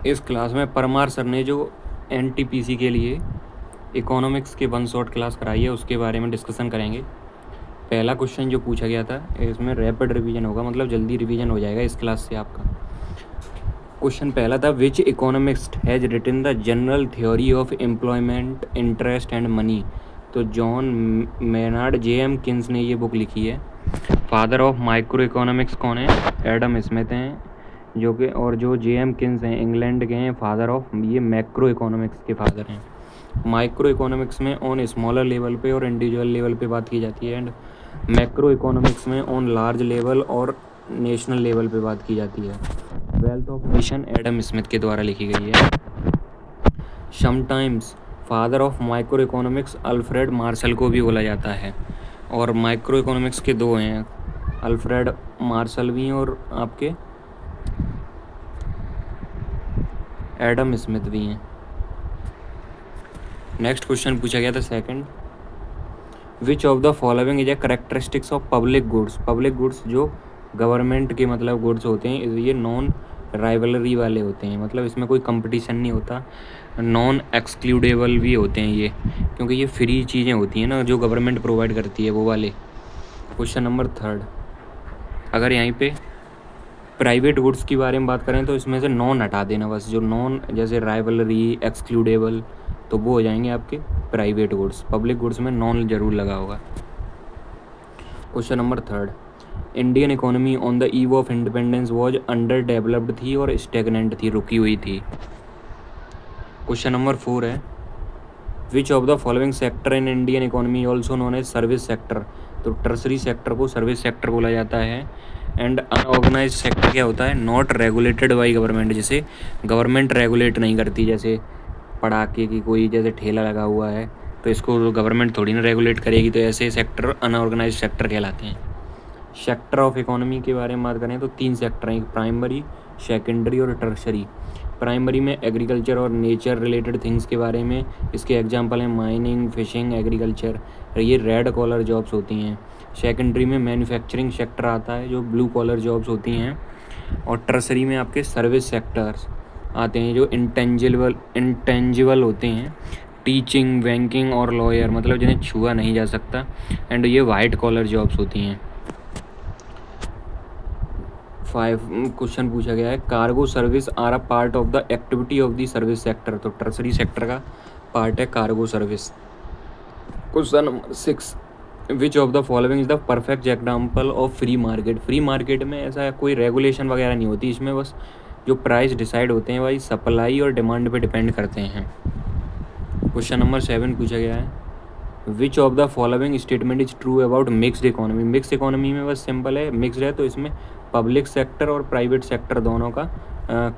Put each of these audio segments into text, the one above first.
इस क्लास में परमार सर ने जो एनटीपीसी के लिए इकोनॉमिक्स के 1 शॉर्ट क्लास कराई है उसके बारे में डिस्कशन करेंगे। पहला क्वेश्चन जो पूछा गया था इसमें रैपिड रिवीजन होगा, मतलब जल्दी रिवीजन हो जाएगा इस क्लास से आपका। क्वेश्चन पहला था, which economist has written the general theory of employment interest and money. तो जॉन मेनार्ड J.M. किन्स ने ये बुक लिखी है। फादर ऑफ माइक्रो इकोनॉमिक्स कौन है? एडम स्मिथ हैं, जो कि और जो J.M. किन्स हैं इंग्लैंड के हैं फादर ऑफ, ये मैक्रो इकोनॉमिक्स के फादर हैं। माइक्रो इकोनॉमिक्स में ऑन स्मॉलर लेवल पे और इंडिविजुअल लेवल पे बात की जाती है, एंड मैक्रो इकोनॉमिक्स में ऑन लार्ज लेवल और नेशनल लेवल पे बात की जाती है। Wealth of nation Adam Smith के द्वारा लिखी गई है। Sometimes father of micro economics Alfred Marshall को भी बोला जाता है। और माइक्रो इकोनॉमिक्स के दो हैं, अल्फ्रेड मार्शल भी हैं और आपके एडम स्मिथ भी हैं। नेक्स्ट क्वेश्चन पूछा गया था second, which of the following is a characteristics of public goods. Public goods जो गवर्नमेंट के मतलब गुड्स होते हैं, ये नॉन राइवलरी वाले होते हैं, मतलब इसमें कोई कंपटीशन नहीं होता, नॉन एक्सक्लूडेबल भी होते हैं ये, क्योंकि ये फ्री चीज़ें होती हैं ना जो गवर्नमेंट प्रोवाइड करती है वो वाले। क्वेश्चन नंबर थर्ड, अगर यहीं पे प्राइवेट गुड्स के बारे में बात करें तो इसमें से नॉन हटा देना बस, जो नॉन जैसे राइवलरी एक्सक्लूडेबल तो वो हो जाएंगे आपके प्राइवेट गुड्स। पब्लिक गुड्स में नॉन जरूर लगा होगा। Question number third, Indian economy on the eve of independence was under developed थी और स्टेगनेंट थी, रुकी हुई थी। क्वेश्चन नंबर फोर है, which of the following sector in Indian economy also known as service sector. तो टर्सरी सेक्टर को service sector बोला जाता है। एंड अनऑर्गेनाइज सेक्टर क्या होता है? नॉट रेगुलेटेड बाई गवर्नमेंट, जिसे गवर्नमेंट रेगुलेट नहीं करती, जैसे पटाखे की कोई जैसे ठेला लगा हुआ है तो इसको गवर्नमेंट थोड़ी ना रेगुलेट करेगी, तो ऐसे सेक्टर अनऑर्गेनाइज सेक्टर कहलाते हैं। सेक्टर ऑफ इकोनॉमी के बारे में बात करें तो 3 सेक्टर हैं, प्राइमरी, सेकेंडरी और टर्शरी। प्राइमरी में एग्रीकल्चर और नेचर रिलेटेड थिंग्स के बारे में, इसके एग्जांपल हैं माइनिंग, फिशिंग, एग्रीकल्चर, ये रेड कॉलर जॉब्स होती हैं। सेकेंडरी में मैन्युफैक्चरिंग सेक्टर आता है जो ब्लू कॉलर जॉब्स होती हैं। और टर्सरी में आपके सर्विस सेक्टर्स आते हैं जो इंटेंजिबल होते हैं, टीचिंग, बैंकिंग और लॉयर, मतलब जिन्हें छुआ नहीं जा सकता, एंड ये वाइट कॉलर जॉब्स होती हैं। 5 क्वेश्चन पूछा गया है, cargo service are a part of the activity of the service sector. तो टर्सरी सेक्टर का पार्ट है cargo service. Question number 6, which of the following is the perfect example of free market. Free market में ऐसा कोई regulation वगैरह नहीं होती, इसमें बस जो प्राइस डिसाइड होते हैं वही सप्लाई और डिमांड पे डिपेंड करते हैं। क्वेश्चन नंबर 7 पूछा गया है, which of the following statement is true about mixed economy. Mix economy में बस सिंपल है, मिक्सड है तो इसमें पब्लिक सेक्टर और प्राइवेट सेक्टर दोनों का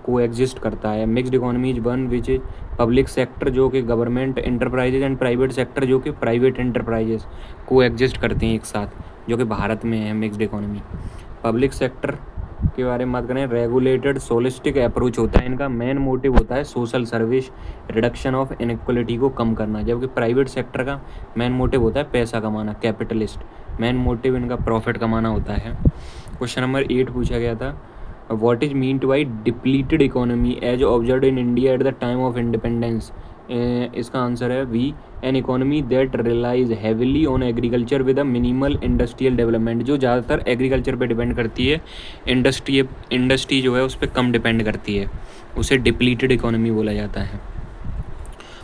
को एग्जिस्ट करता है। Mixed economy is one which is public sector जो कि government enterprises and private sector जो कि प्राइवेट इंटरप्राइजेज को एग्जिस्ट करते हैं एक साथ, जो कि भारत में है मिक्सड इकोनॉमी। पब्लिक सेक्टर के बारे में बात करें, रेगुलेटेड सोलिस्टिक अप्रोच होता है, इनका मेन मोटिव होता है social service, reduction of inequality को कम करना, जबकि प्राइवेट सेक्टर का मेन मोटिव होता है पैसा कमाना, कैपिटलिस्ट, मेन मोटिव इनका प्रॉफिट कमाना होता है। क्वेश्चन नंबर 8 पूछा गया था, what is meant by depleted economy as observed in India at the time of independence. इसका आंसर है V, an economy that relies heavily on agriculture with a minimal industrial development, जो ज़्यादातर agriculture पे depend करती है, industry जो है उस पर कम डिपेंड करती है, उसे डिप्लीटेड इकोनॉमी बोला जाता है।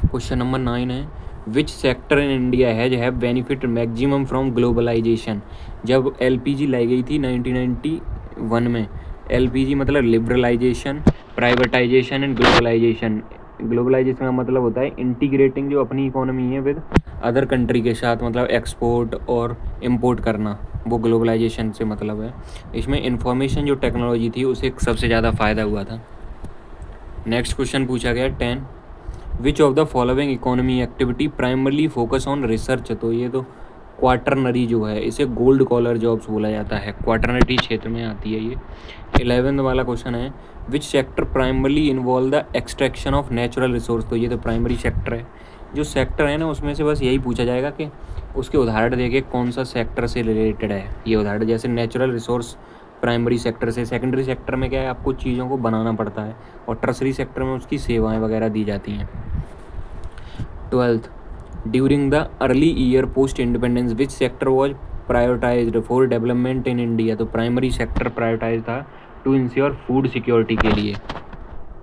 क्वेश्चन नंबर 9 है, which sector in India have benefit maximum from globalisation. जब एलपीजी लाई गई थी 1991 में, एलपीजी मतलब liberalisation, privatisation and globalisation. Globalisation का मतलब होता है इंटीग्रेटिंग जो अपनी इकोनॉमी है विद अदर कंट्री के साथ, मतलब एक्सपोर्ट और इंपोर्ट करना, वो ग्लोबलाइजेशन से मतलब है। इसमें इंफॉर्मेशन जो टेक्नोलॉजी थी उसे सबसे ज़्यादा फ़ायदा हुआ था। नेक्स्ट क्वेश्चन पूछा गया 10, विच of the following economy activity primarily focus on research. तो ये तो क्वाटरनरी जो है इसे गोल्ड कॉलर जॉब्स बोला जाता है, क्वाटरनरी क्षेत्र में आती है ये। 11 वाला क्वेश्चन है, which sector primarily involve the extraction of natural resource. तो ये तो प्राइमरी सेक्टर है, जो सेक्टर है ना उसमें से बस यही पूछा जाएगा कि उसके उदाहरण देके कौन सा सेक्टर से रिलेटेड है। ये उदाहरण जैसे नेचुरल रिसोर्स प्राइमरी सेक्टर से। सेकेंडरी सेक्टर में क्या है, आपको चीज़ों को बनाना पड़ता है, और टर्सरी सेक्टर में उसकी सेवाएं वगैरह दी जाती हैं। 12th, during the early year post independence which sector was prioritised for development in India? तो प्राइमरी सेक्टर प्रायोरिटाइज था टू इंश्योर फूड सिक्योरिटी के लिए।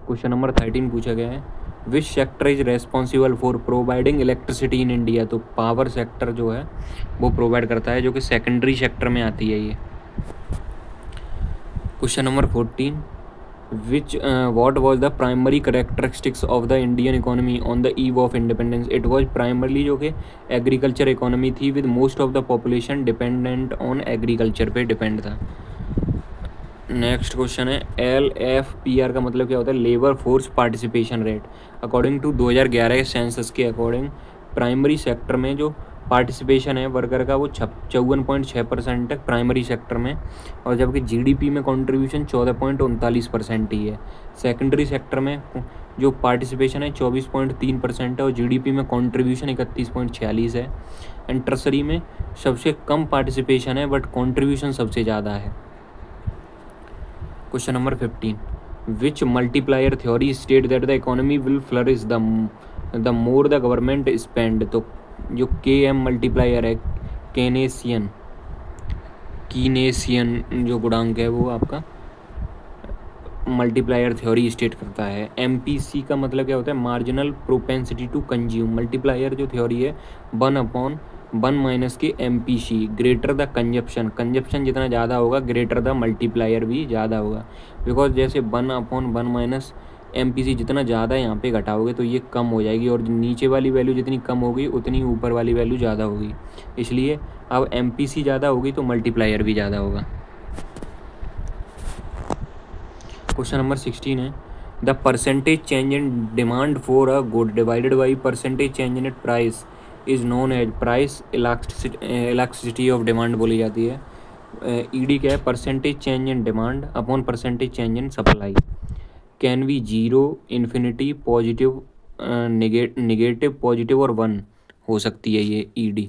क्वेश्चन नंबर 13 पूछा गया है, which sector is responsible for providing electricity in India? तो power sector जो है वो प्रोवाइड करता है, जो कि सेकेंडरी सेक्टर में आती है ये। Question number 14, which what was the primary characteristics of the Indian economy on the eve of independence? It was primarily जो कि एग्रीकल्चर इकोनॉमी थी, with most of the population dependent on agriculture पे depend था। Next question है, LFPR का मतलब क्या होता है? Labour force participation rate. According to 2011 के सेंसस के अकॉर्डिंग प्राइमरी सेक्टर में जो पार्टिसिपेशन है वर्कर का वो 54.6% है प्राइमरी सेक्टर में, और जबकि GDP में कंट्रीब्यूशन 14.39% ही है। सेकेंडरी सेक्टर में जो पार्टिसिपेशन है 24.3% है, और GDP में कंट्रीब्यूशन 31.46 है। एंड टर्सरी में सबसे कम पार्टिसिपेशन है बट कंट्रीब्यूशन सबसे ज़्यादा है। Question number 15, which multiplier theory state that the economy will flourish the more the government spend? तो जो KM मल्टीप्लायर है, कीनेसियन जो गुणांक है वो आपका मल्टीप्लायर थ्योरी स्टेट करता है। MPC का मतलब क्या होता है? Marginal propensity to consume. Multiplier जो थ्योरी है 1/1 माइनस के MPC, ग्रेटर द कंजप्शन जितना ज़्यादा होगा ग्रेटर द मल्टीप्लायर भी ज़्यादा होगा। बिकॉज जैसे 1/1 माइनस MPC जितना ज़्यादा यहाँ पे घटाओगे तो ये कम हो जाएगी, और नीचे वाली वैल्यू जितनी कम होगी उतनी ऊपर वाली वैल्यू ज़्यादा होगी। इसलिए अब MPC ज़्यादा होगी तो मल्टीप्लायर भी ज़्यादा होगा। क्वेश्चन नंबर 16 है, the percentage change in demand for a good divided by percentage change in price is known as price elasticity of demand बोली जाती है। ED क्या है? Percentage change in demand upon percentage change in supply. Can be 0, infinity, positive, negative, positive और 1 हो सकती है ये ED।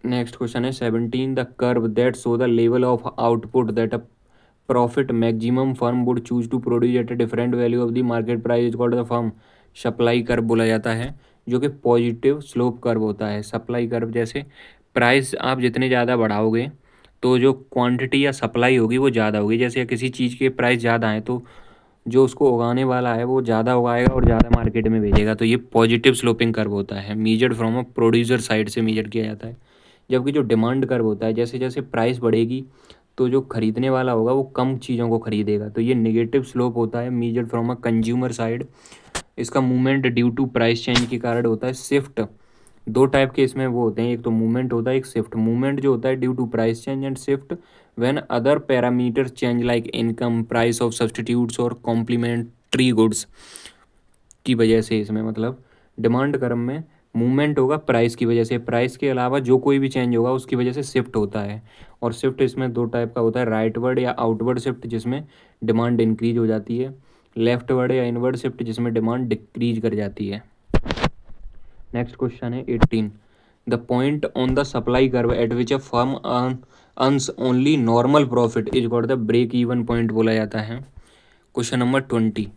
नेक्स्ट क्वेश्चन है 17, the curve that show the level of output that a profit maximum firm would choose to produce at a different value of the market price is called the firm supply curve बोला जाता है, जो कि positive slope curve होता है। Supply curve जैसे price आप जितने ज़्यादा बढ़ाओगे तो जो क्वांटिटी या सप्लाई होगी वो ज़्यादा होगी। जैसे किसी चीज़ के प्राइस ज़्यादा हैं तो जो उसको उगाने वाला है वो ज़्यादा उगाएगा और ज़्यादा मार्केट में भेजेगा, तो ये पॉजिटिव स्लोपिंग कर्व होता है। Measured from a producer side से मीजर किया जाता है। जबकि जो डिमांड कर्व होता है, जैसे जैसे प्राइस बढ़ेगी तो जो खरीदने वाला होगा वो कम चीज़ों को खरीदेगा, तो ये नेगेटिव स्लोप होता है measured from a consumer side. इसका movement due to price change के कारण होता है। शिफ्ट दो टाइप के इसमें वो होते हैं, एक तो मूवमेंट होता है, एक शिफ्ट। मूवमेंट जो होता है due to price change, and shift when other parameter change like income, price of substitutes और कॉम्प्लीमेंट्री गुड्स की वजह से। इसमें मतलब डिमांड कर्व में मूवमेंट होगा प्राइस की वजह से, प्राइस के अलावा जो कोई भी चेंज होगा उसकी वजह से शिफ्ट होता है। और शिफ्ट इसमें दो टाइप का होता है, राइटवर्ड या आउटवर्ड शिफ्ट जिसमें डिमांड इंक्रीज हो जाती है, लेफ्टवर्ड या इनवर्ड शिफ्ट जिसमें डिमांड डिक्रीज कर जाती है। नेक्स्ट क्वेश्चन है 18, the point on the supply curve at which a firm earns only normal profit is called the break even point बोला जाता है। Question number 20,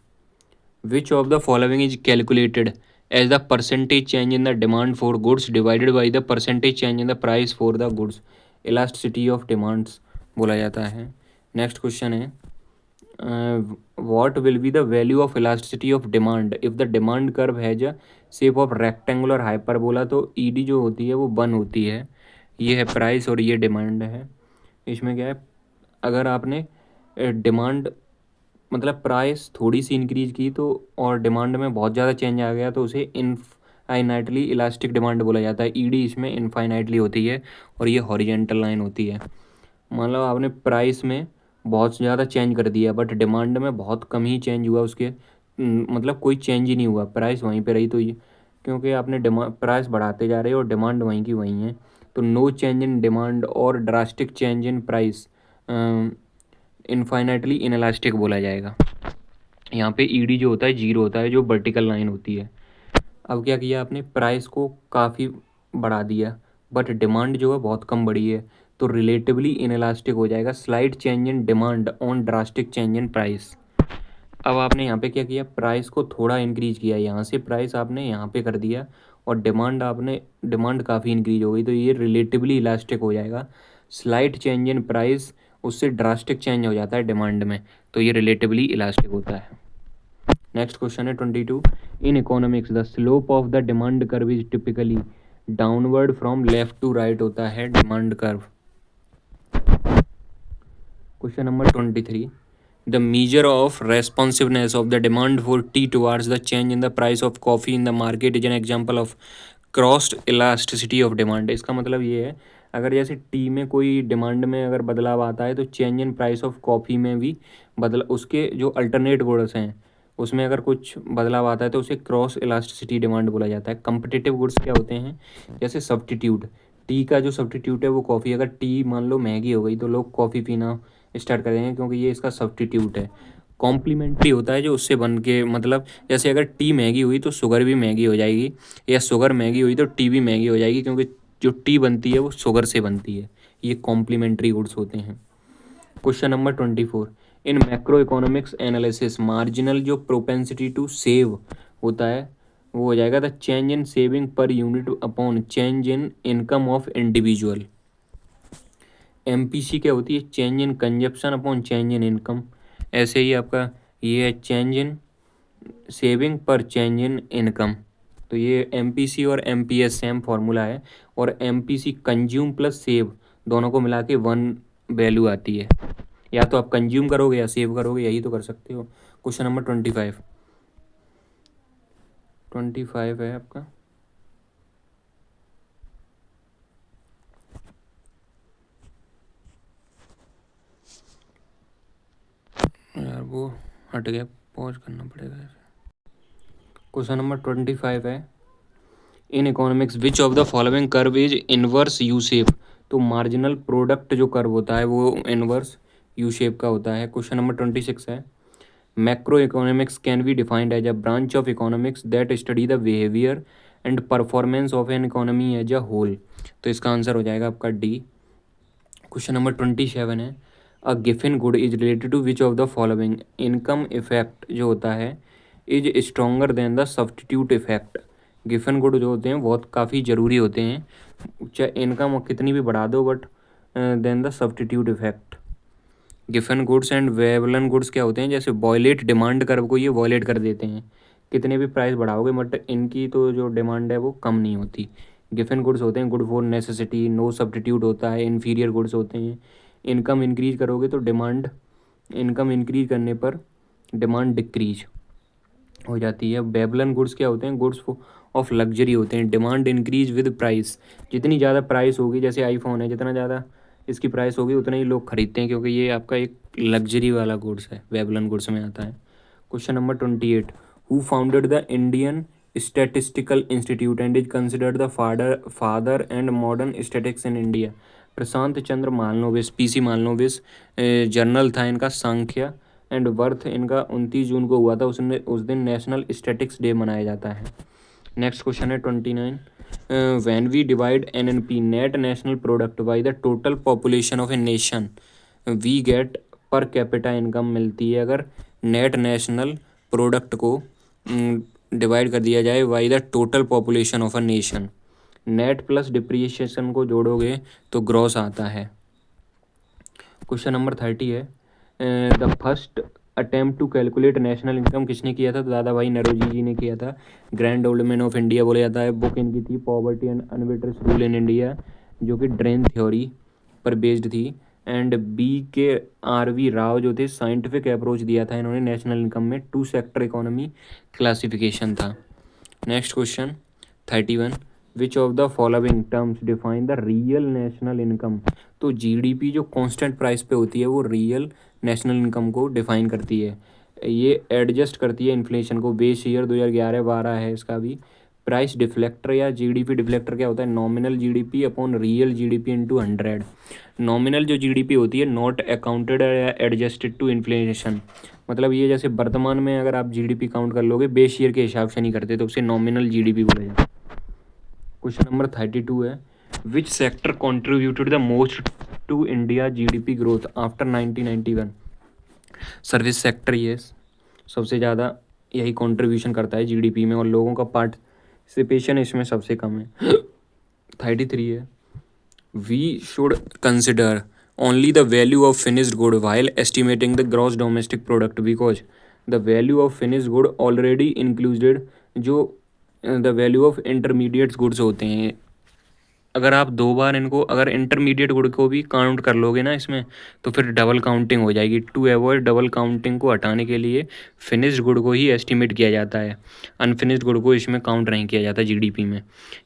which of the following is calculated as the percentage change in the demand for goods divided by the percentage change in the price for the goods? Elasticity of demands बोला जाता है। Next question है, what will be the value of elasticity of demand if the demand curve has a shape of rectangular hyperbola? तो ED जो होती है वो 1 होती है। ये है प्राइस और ये डिमांड है। इसमें क्या है, अगर आपने डिमांड मतलब प्राइस थोड़ी सी इंक्रीज की तो और डिमांड में बहुत ज़्यादा चेंज आ गया तो उसे इनफाइनाइटली इलास्टिक डिमांड बोला जाता है। ED इसमें इनफाइनाइटली होती है और ये हॉरिजेंटल लाइन होती है। मतलब आपने प्राइस में बहुत ज़्यादा चेंज कर दिया बट डिमांड में बहुत कम ही चेंज हुआ, उसके मतलब कोई चेंज ही नहीं हुआ, प्राइस वहीं पे रही, तो ये क्योंकि आपने प्राइस बढ़ाते जा रहे हो और डिमांड वहीं की वहीं है, तो नो चेंज इन डिमांड और drastic change in price infinitely inelastic बोला जाएगा। यहाँ पे ED जो होता है 0 होता है, जो वर्टिकल लाइन होती है। अब क्या किया आपने, प्राइस को काफ़ी बढ़ा दिया बट डिमांड जो है बहुत कम बढ़ी है, तो रिलेटिवली इनइलास्टिक हो जाएगा। Slight change in demand on drastic change in price. अब आपने यहाँ पे क्या किया, प्राइस को थोड़ा इंक्रीज किया, यहाँ से प्राइस आपने यहाँ पे कर दिया और डिमांड काफ़ी इंक्रीज हो गई, तो ये रिलेटिवली इलास्टिक हो जाएगा। स्लाइट चेंज इन प्राइस उससे ड्रास्टिक चेंज हो जाता है डिमांड में, तो ये रिलेटिवली इलास्टिक होता है। नेक्स्ट क्वेश्चन है 22। In economics the slope of the demand curve is typically downward from left to right होता है demand curve. Question number 23। The measure of responsiveness of the demand for tea towards the change in the price of coffee in the market is an example of crossed elasticity of demand। इसका मतलब ये है, अगर जैसे T में कोई demand में अगर बदलाव आता है तो change in price of coffee में भी उसके जो अल्टरनेट गुड्स हैं उसमें अगर कुछ बदलाव आता है तो उसे क्रॉस इलास्टिसिटी डिमांड बोला जाता है। कंपिटिटिव गुड्स क्या होते हैं, जैसे सब्स्टिट्यूट, टी का जो सब्स्टिट्यूट है वो कॉफ़ी, अगर टी मान लो महंगी हो गई तो लोग कॉफ़ी पीना स्टार्ट करेंगे क्योंकि ये इसका सब्स्टिट्यूट है। कॉम्प्लीमेंट्री होता है जो उससे बन के, मतलब जैसे अगर टी महंगी हुई तो शुगर भी महंगी हो जाएगी, या शुगर महंगी हुई तो टी भी महंगी हो जाएगी, क्योंकि जो टी बनती है वो शुगर से बनती है। ये कॉम्प्लीमेंट्री गुड्स होते हैं। Question number 24। इन मैक्रो इकोनॉमिक्स एनालिसिस मार्जिनल जो प्रोपेंसिटी टू सेव होता है वो हो जाएगा the change in saving per unit upon change in income of individual. MPC क्या होती है, change in consumption upon change in income. ऐसे ही आपका ये है चेंज इन सेविंग पर चेंज इन इनकम। तो ये एमपीसी और एमपीएस सेम फार्मूला है, और एमपीसी कंज्यूम प्लस सेव दोनों को मिला के 1 वैल्यू आती है। या तो आप कंज्यूम करोगे या सेव करोगे, यही तो कर सकते हो। क्वेश्चन नंबर 25 है आपका। यार वो हट गया, पॉज करना पड़ेगा। क्वेश्चन नंबर 25 है। In economics which of the following curve is inverse U shape. तो मार्जिनल प्रोडक्ट जो कर्व होता है वो इनवर्स यू शेप का होता है। क्वेश्चन नंबर 26 है। Macro economics can be defined as a branch of economics that study the behaviour and performance of an economy as a whole. तो इसका आंसर हो जाएगा आपका डी। क्वेश्चन नंबर 27 है। अ गिवन good is related to which of the following. Income effect जो होता है is stronger than the substitute effect. गिवन गुड जो होते हैं बहुत काफ़ी ज़रूरी होते हैं, चाहे इनकम कितनी भी बढ़ा दो but then the substitute effect. गिवन गुड्स एंड वेबलन गुड्स क्या होते हैं, जैसे वॉयलेट डिमांड कर्व को ये वॉयलेट कर देते हैं, कितने भी प्राइस बढ़ाओगे बट इनकी तो जो डिमांड है वो कम नहीं होती। गिवन गुड्स होते हैं good for necessity, no substitute होता है। इन्फीरियर गुड्स होते हैं, इनकम इंक्रीज करोगे तो इनकम इंक्रीज करने पर डिमांड डिक्रीज हो जाती है। बेबलन गुड्स क्या होते हैं, गुड्स ऑफ लग्जरी होते हैं, डिमांड इंक्रीज विद प्राइस। जितनी ज़्यादा प्राइस होगी, जैसे आईफोन है, जितना ज़्यादा इसकी प्राइस होगी उतना ही लोग खरीदते हैं, क्योंकि ये आपका एक लग्जरी वाला गुड्स है, बेबलन गुड्स में आता है। Question number 28। Who founded the Indian statistical institute and is considered the father and modern statics in India. Prashant Chandra Mahalanobis, PC Mahalanobis. Journal था इनका सांख्य, एंड बर्थ इनका 29 जून को हुआ था। उस दिन नेशनल स्टैटिक्स डे मनाया जाता है। नेक्स्ट क्वेश्चन है 29। When we divide NNP net national product by the total population of a nation we get per capita income मिलती है। अगर नेट नेशनल प्रोडक्ट को डिवाइड कर दिया जाए by the total population of a nation, net plus depreciation को जोड़ोगे तो ग्रॉस आता है। क्वेश्चन नंबर 30 है। The first attempt to calculate national income किसने किया था, तो दादा भाई नौरोजी जी ने किया था। Grand old man of India बोला जाता है। बुक इनकी थी poverty and un-British rule in India, जो कि ड्रेन थ्योरी पर बेस्ड थी। एंड BKRV राव जो थे साइंटिफिक अप्रोच दिया था इन्होंने नेशनल इनकम में। 2 सेक्टर इकोनॉमी क्लासिफिकेशन था। Next question 31। Which of the following terms define the real national income. तो GDP जो कांस्टेंट प्राइस पे होती है वो रियल नेशनल इनकम को डिफाइन करती है। ये एडजस्ट करती है इन्फ्लेशन को। बेस ईयर 2011-12 है इसका भी। प्राइस डिफ्लेक्टर या GDP डिफ्लेक्टर क्या होता है, nominal GDP upon real GDP into 100। Nominal जो GDP होती है नॉट अकाउंटेड या एडजस्टेड टू इन्फ्लेशन, मतलब ये जैसे वर्तमान में अगर आप GDP काउंट कर लोगे बेस ईयर के हिसाब से नहीं करते, तो उसे नॉमिनल GDP बोला जाता है। क्वेश्चन नंबर 32 है। Which sector contributed the most to India GDP growth after 1991। Service sector ये सबसे ज़्यादा यही कंट्रीब्यूशन करता है GDP में, और लोगों का पार्टिसिपेशन इसमें सबसे कम है, 33 है। We should consider only the value of finished good while estimating the gross domestic product because the value of finished good already included जो the value of intermediate goods होते हैं। अगर आप दो बार इनको अगर इंटरमीडिएट गुड को भी काउंट कर लोगे ना इसमें, तो फिर डबल काउंटिंग हो जाएगी। टू अवॉइड डबल काउंटिंग को हटाने के लिए फिनिश्ड गुड को ही एस्टिमेट किया जाता है, अनफिनिश्ड गुड को इसमें काउंट नहीं किया जाता GDP में।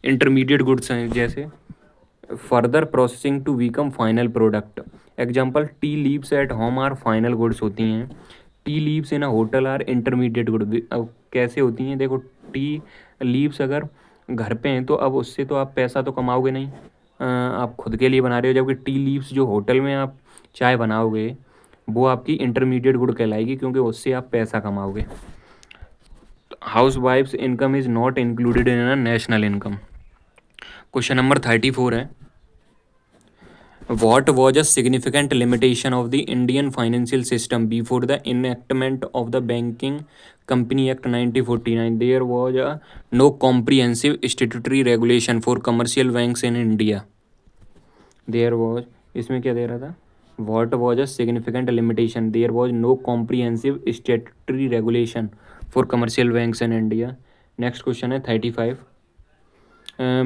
इंटरमीडिएट गुड्स हैं जैसे further processing to become final product. Example tea leaves at home are final goods होती हैं। Tea leaves in a hotel are intermediate good. अब कैसे होती हैं देखो, टी लीव्स अगर घर पे हैं तो अब उससे तो आप पैसा तो कमाओगे नहीं, आप खुद के लिए बना रहे हो, जबकि टी लीव्स जो होटल में आप चाय बनाओगे वो आपकी इंटरमीडिएट गुड कहलाएगी, क्योंकि उससे आप पैसा कमाओगे। Housewife's income is not included in a national income. Question number 34 है, What was a significant limitation of the Indian financial system before the enactment of the Banking Company Act 1949? There was no comprehensive statutory regulation for commercial banks in India. There was, इसमें क्या दे रहा था? What was a significant limitation? There was no comprehensive statutory regulation for commercial banks in India. Next question है 35.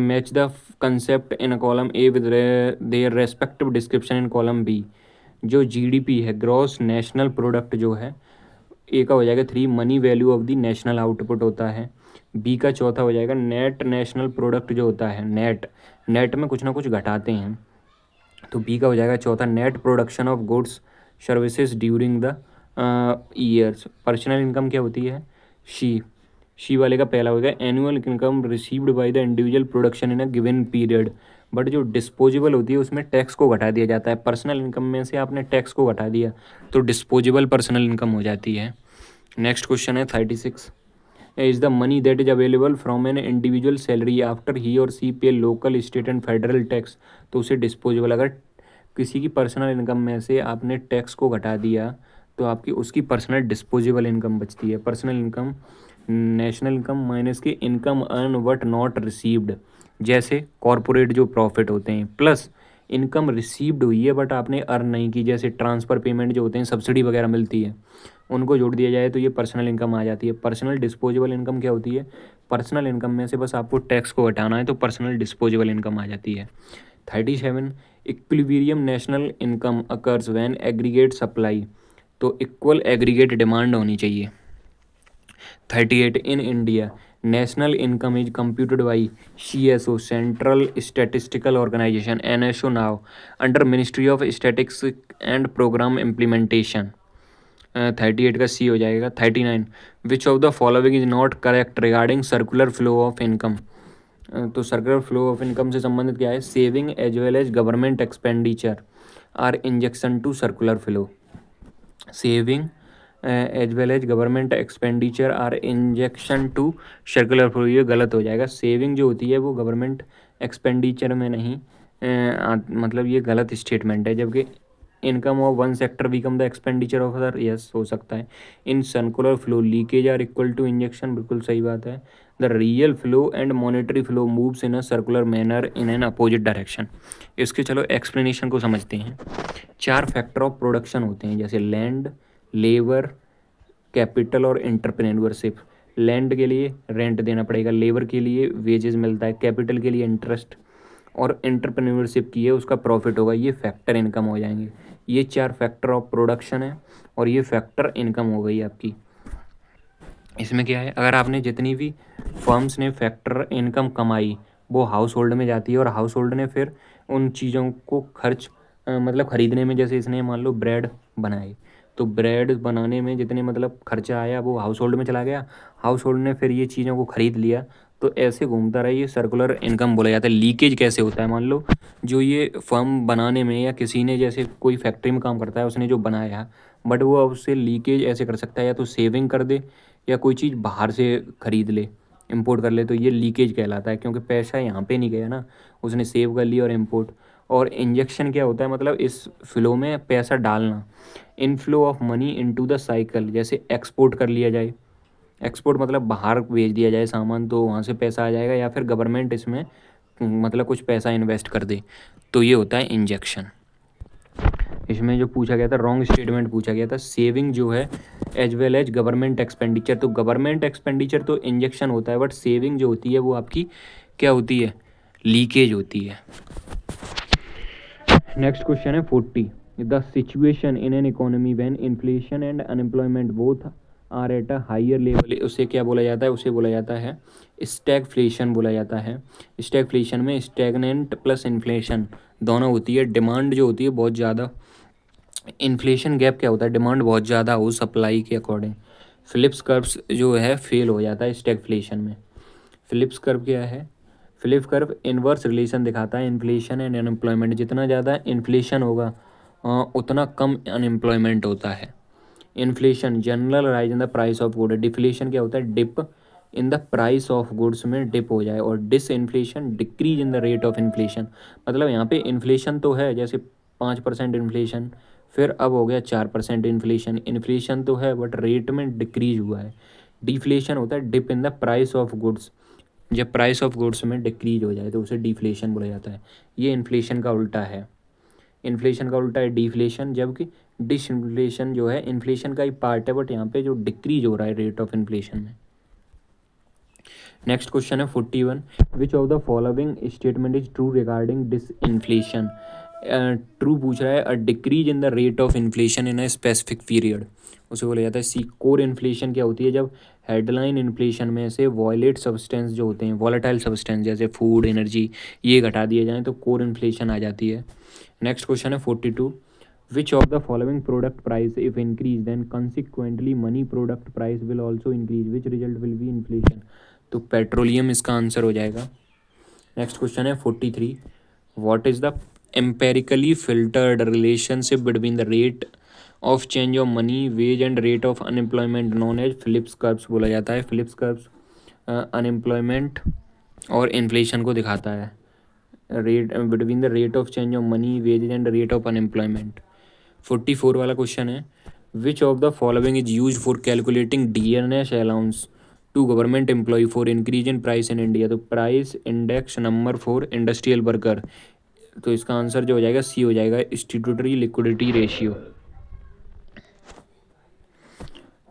Match the concept in a column A with their respective description in column B. जो GDP है, gross national product जो है, ए का हो जाएगा 3 money value of the national output होता है। बी का चौथा हो जाएगा नेट नेशनल प्रोडक्ट जो होता है, नेट में कुछ ना कुछ घटाते हैं, तो बी का हो जाएगा चौथा net production of goods services during the years. Personal income क्या होती है? शी वाले का पहला होगा annual income received by the individual production in a given period. But जो डिस्पोजेबल होती है उसमें टैक्स को घटा दिया जाता है। पर्सनल इनकम में से आपने टैक्स को घटा दिया तो डिस्पोजेबल पर्सनल इनकम हो जाती है। नेक्स्ट क्वेश्चन है 36, is the money that is available from an individual salary after he और सी पे local state and federal tax, तो उसे डिस्पोजेबल। अगर किसी की पर्सनल इनकम में से आपने टैक्स को घटा दिया तो आपकी उसकी पर्सनल डिस्पोजेबल इनकम बचती है। Personal income national income minus की income earn but not received, जैसे कॉरपोरेट जो प्रॉफिट होते हैं, प्लस इनकम रिसीव्ड हुई है बट आपने अर्न नहीं की, जैसे ट्रांसफ़र पेमेंट जो होते हैं, सब्सिडी वगैरह मिलती है, उनको जोड़ दिया जाए तो ये पर्सनल इनकम आ जाती है। पर्सनल डिस्पोजेबल इनकम क्या होती है? पर्सनल इनकम में से बस आपको टैक्स को हटाना है तो पर्सनल डिस्पोजेबल इनकम आ जाती है। 37, equilibrium national income occurs when aggregate supply, तो इक्वल एग्रीगेट डिमांड होनी चाहिए। 38, in India national income is computed by CSO central statistical organisation NSO now under ministry of statics and programme implementation. 38 का C हो जाएगा। 39, which of the following is not correct regarding circular flow of income, तो circular flow of income से संबंधित क्या है? Saving as well as government expenditure are injection to circular flow. Saving as well as government expenditure are injection to circular flow, ये गलत हो जाएगा। Saving जो होती है वो गवर्नमेंट एक्सपेंडिचर में नहीं, मतलब ये गलत स्टेटमेंट है, जबकि income of one sector become the expenditure of other, yes हो सकता है। In circular flow leakage are equal to injection, बिल्कुल सही बात है। The real flow and monetary flow moves in a circular manner in an opposite direction. इसके चलो explanation को समझते हैं। 4 फैक्टर ऑफ प्रोडक्शन होते हैं, जैसे लैंड, लेबर, कैपिटल और एंटरप्रेन्योरशिप। लैंड के लिए रेंट देना पड़ेगा, लेबर के लिए वेजेस मिलता है, कैपिटल के लिए इंटरेस्ट, और एंटरप्रेन्योरशिप की है उसका प्रॉफिट होगा। ये फैक्टर इनकम हो जाएंगे। ये 4 फैक्टर ऑफ प्रोडक्शन है और ये फैक्टर इनकम हो गई आपकी। इसमें क्या है, अगर आपने जितनी भी फर्म्स ने फैक्टर इनकम कमाई वो हाउस होल्ड में जाती है, और हाउस होल्ड ने फिर उन चीज़ों को खर्च मतलब ख़रीदने में, जैसे इसने मान लो ब्रेड बनाई तो ब्रेड बनाने में जितने मतलब खर्चा आया वो हाउस होल्ड में चला गया, हाउस होल्ड ने फिर ये चीज़ों को ख़रीद लिया, तो ऐसे घूमता रहा, ये सर्कुलर इनकम बोला जाता है। लीकेज कैसे होता है? मान लो जो ये फर्म बनाने में, या किसी ने जैसे कोई फैक्ट्री में काम करता है उसने जो बनाया, बट वो अब उससे लीकेज ऐसे कर सकता है, या तो सेविंग कर दे या कोई चीज़ बाहर से ख़रीद ले, इंपोर्ट कर ले, तो ये लीकेज कहलाता है, क्योंकि पैसा यहाँ पे नहीं गया ना, उसने सेव कर लिया और इंपोर्ट। और इंजेक्शन क्या होता है, मतलब इस फ्लो में पैसा डालना। Inflow of money into the cycle, जैसे एक्सपोर्ट कर लिया जाए, एक्सपोर्ट मतलब बाहर भेज दिया जाए सामान, तो वहाँ से पैसा आ जाएगा, या फिर गवर्नमेंट इसमें मतलब कुछ पैसा इन्वेस्ट कर दे, तो ये होता है इंजेक्शन। इसमें जो पूछा गया था, रॉन्ग स्टेटमेंट पूछा गया था, सेविंग जो है as well as government expenditure, तो गवर्नमेंट एक्सपेंडिचर तो इंजेक्शन होता है, बट सेविंग जो होती है वो आपकी क्या होती है, लीकेज होती है। नेक्स्ट क्वेश्चन है 40, the situation in an economy when inflation and unemployment both are at a higher level, उसे क्या बोला जाता है, उसे बोला जाता है स्टैगफ्लेशन बोला जाता है। स्टैगफ्लेशन में स्टैगनेंट प्लस इन्फ्लेशन दोनों होती है, डिमांड जो होती है बहुत ज़्यादा, इन्फ्लेशन गैप क्या होता है, डिमांड बहुत ज़्यादा हो सप्लाई के अकॉर्डिंग। फिलिप्स कर्व्स जो है फेल हो जाता है स्टैगफ्लेशन में। फिलिप्स कर्व क्या है, फिलिप कर्व इनवर्स रिलेशन दिखाता है इन्फ्लेशन एंड अनएम्प्लॉयमेंट, जितना ज़्यादा इन्फ्लेशन होगा उतना कम अनएम्प्लॉयमेंट होता है। Inflation general rise in the price of good, deflation क्या होता है, dip in the price of goods में डिप हो जाए, और disinflation decrease in the rate of inflation, मतलब यहाँ पे इन्फ्लेशन तो है, जैसे 5% इन्फ्लेशन, फिर अब हो गया 4% इन्फ्लेशन, इन्फ्लेशन तो है बट रेट में डिक्रीज हुआ है। डिफ्लेशन होता है dip in the price of goods, जब प्राइस ऑफ गुड्स में डिक्रीज हो जाए तो उसे डिफ्लेशन बोला जाता है। ये इन्फ्लेशन का उल्टा है, इन्फ्लेशन का उल्टा है डिफ्लेशन, जबकि डिसइन्फ्लेशन जो है इन्फ्लेशन का ही पार्ट है, बट यहाँ पे जो डिक्रीज हो रहा है रेट ऑफ इन्फ्लेशन में। नेक्स्ट क्वेश्चन है 41, which of the following statement is true regarding disinflation. True पूछ रहा है, a decrease in the rate of inflation in a specific period, उसे बोला जाता है सी। कोर इन्फ्लेशन क्या होती है, जब हेडलाइन इन्फ्लेशन में से वॉयलेट सब्सटेंस जो होते हैं, वॉलेटाइल सब्सटेंस जैसे फूड, एनर्जी, ये घटा दिए जाएँ तो कोर इन्फ्लेशन आ जाती है। नेक्स्ट क्वेश्चन है 42, which of the following product price if increase then consequently money product price will also increase, which result will be inflation, तो पेट्रोलियम इसका आंसर हो जाएगा। नेक्स्ट क्वेश्चन है 43, what is the empirically filtered relationship between the rate of change of money wage and rate of unemployment known as Phillips curves बोला जाता है। Phillips curves unemployment और inflation को दिखाता है, rate between the rate of change of money wage and rate of unemployment. 44 वाला question है, which of the following is use for calculating DNS allowance to government employ for increase in price in India, तो price index number for industrial worker, तो इसका answer जो हो जाएगा C हो जाएगा, statutory liquidity ratio.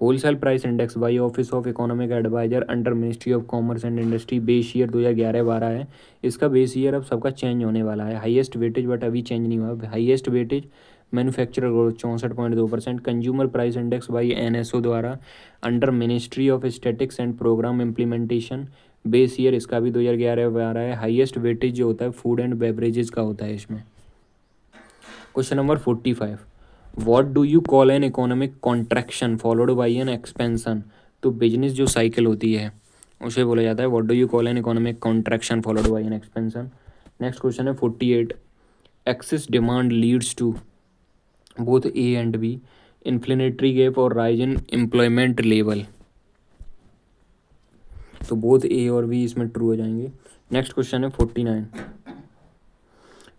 Wholesale price index by office of economic adviser under ministry of commerce and industry, base year 2011-12 है, इसका बेस ईयर अब सबका चेंज होने वाला है। हाईएस्ट वेटेज बट अभी चेंज नहीं हुआ, highest weightage manufacturer growth 64.2%। Consumer price index by NSO द्वारा under ministry of statics and programme implementation, base year इसका भी 2011-12 है। हाईएस्ट वेटेज जो होता है फूड एंड बेवरेजेस का होता है इसमें। Question number 45, what do you call an economic contraction followed by an expansion, तो बिजनेस जो साइकिल होती है उसे बोला जाता है what do you call an economic contraction followed by an expansion. Next question है 48, excess demand leads to both A and B inflationary gap और राइज इन एम्प्लॉयमेंट लेवल, तो बोथ ए और बी इसमें ट्रू हो जाएंगे। Next question है 49,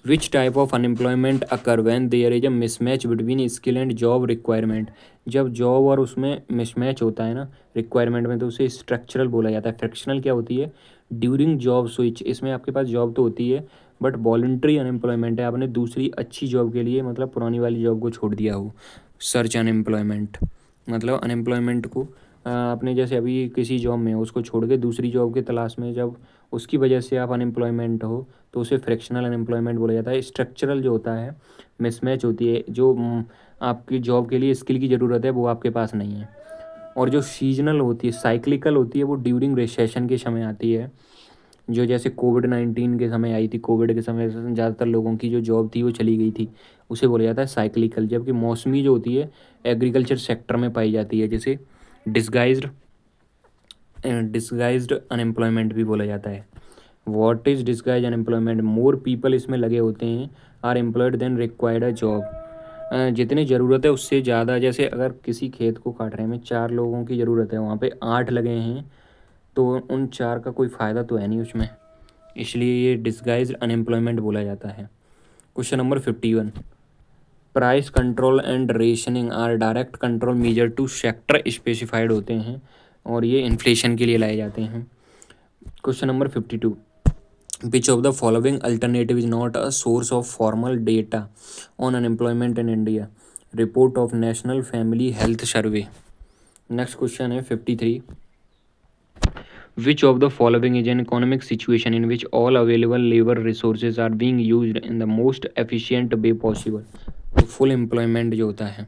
which type of unemployment occur when there is a mismatch between skill and job requirement, जब job और उसमें मिसमैच होता है ना रिक्वायरमेंट में, तो उसे स्ट्रक्चरल बोला जाता है। फ्रिक्शनल क्या होती है, ड्यूरिंग जॉब स्विच, इसमें आपके पास जॉब तो होती है बट वॉलंटरी अनएम्प्लॉयमेंट है, आपने दूसरी अच्छी जॉब के लिए मतलब पुरानी वाली जॉब को छोड़ दिया हो। सर्च अनएम्प्लॉयमेंट मतलब अनएम्प्लॉयमेंट को आपने जैसे अभी किसी जॉब में हो उसको छोड़ के दूसरी जॉब की तलाश में, जब उसकी वजह से आप अनएम्प्लॉयमेंट हो तो उसे फ्रैक्शनल अनएम्प्लॉयमेंट बोला जाता है। स्ट्रक्चरल जो होता है मिसमैच होती है, जो आपकी जॉब के लिए स्किल की ज़रूरत है वो आपके पास नहीं है। और जो सीजनल होती है साइक्लिकल होती है वो ड्यूरिंग रिसेशन के समय आती है, जो जैसे कोविड-19 के समय आई थी, कोविड के समय ज़्यादातर लोगों की जो जॉब थी वो चली गई थी, उसे बोला जाता है साइक्लिकल। जबकि मौसमी जो होती है एग्रीकल्चर सेक्टर में पाई जाती है, जैसे डिस्गाइज्ड डिस्गाइज्ड अनएम्प्लॉयमेंट भी बोला जाता है। What is disguise unemployment, more people इसमें लगे होते हैं are employed than required a job, जितनी ज़रूरत है उससे ज़्यादा, जैसे अगर किसी खेत को काट रहे हैं 4 लोगों की ज़रूरत है, वहाँ पे 8 लगे हैं, तो उन 4 का कोई फ़ायदा तो है नहीं उसमें, इसलिए ये डिस्गाइज्ड अनएम्प्लॉयमेंट बोला जाता है। Question number 51, price control and rationing are direct control measure to sector specified होते हैं और ये इन्फ्लेशन के लिए लाए जाते हैं। Question number 52, which of the following alternative is not a source of formal data on unemployment in India? Report of National Family Health Survey. Next question है 53, which of the following is an economic situation in which all available labor resources are being used in the most efficient way possible? तो full employment जो होता है,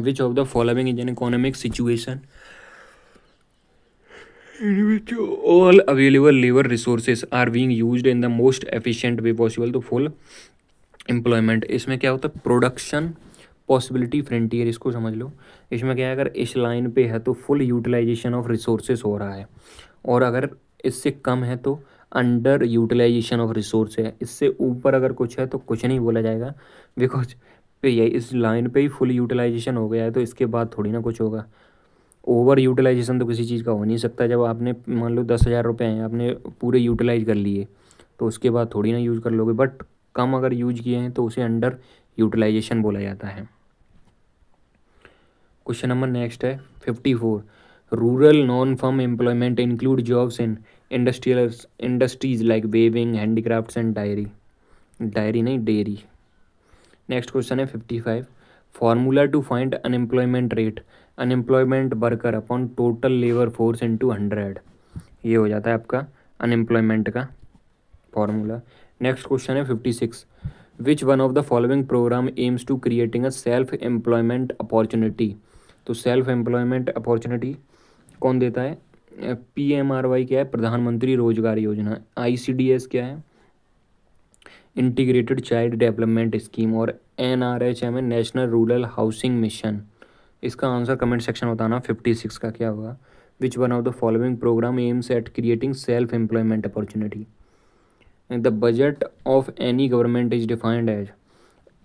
which of the following is an economic situation in which all available labor resources are being used in the most efficient way possible? तो full employment. इसमें क्या होता है, production possibility frontier, इसको समझ लो। इसमें क्या है, अगर इस लाइन पे है तो फुल यूटिलाइजेशन ऑफ रिसोर्सेज हो रहा है, और अगर इससे कम है तो अंडर यूटिलाइजेशन ऑफ रिसोर्स है। इससे ऊपर अगर कुछ है तो कुछ नहीं बोला जाएगा, बिकॉज पे ये इस लाइन पे ही फुल यूटिलाइजेशन हो गया है तो इसके बाद थोड़ी ना कुछ होगा। ओवर यूटिलाइजेशन तो किसी चीज़ का हो नहीं सकता। जब आपने मान लो 10,000 रुपये हैं, आपने पूरे यूटिलाइज कर लिए तो उसके बाद थोड़ी ना यूज़ कर लोगे, बट कम अगर यूज किए हैं तो उसे अंडर यूटिलाइजेशन बोला जाता है। क्वेश्चन नंबर नेक्स्ट है 54, rural non farm employment include jobs in industries like weaving, handicrafts and diary नहीं, डेयरी। नेक्स्ट क्वेश्चन है 55, formula to find unemployment rate, unemployment worker upon total labour force into 100। ये हो जाता है आपका unemployment का formula. Next question है 56, which one of the following programme aims to creating a self employment opportunity? तो self employment opportunity कौन देता है? PMRY क्या है? प्रधानमंत्री रोजगार योजना। ICDS क्या है? Integrated child development scheme. और NRHM है, नेशनल रूरल हाउसिंग मिशन। इसका आंसर कमेंट सेक्शन बताना 56 का क्या होगा। विच one of the following programme aims at creating self employment opportunity? The budget of any government is defined as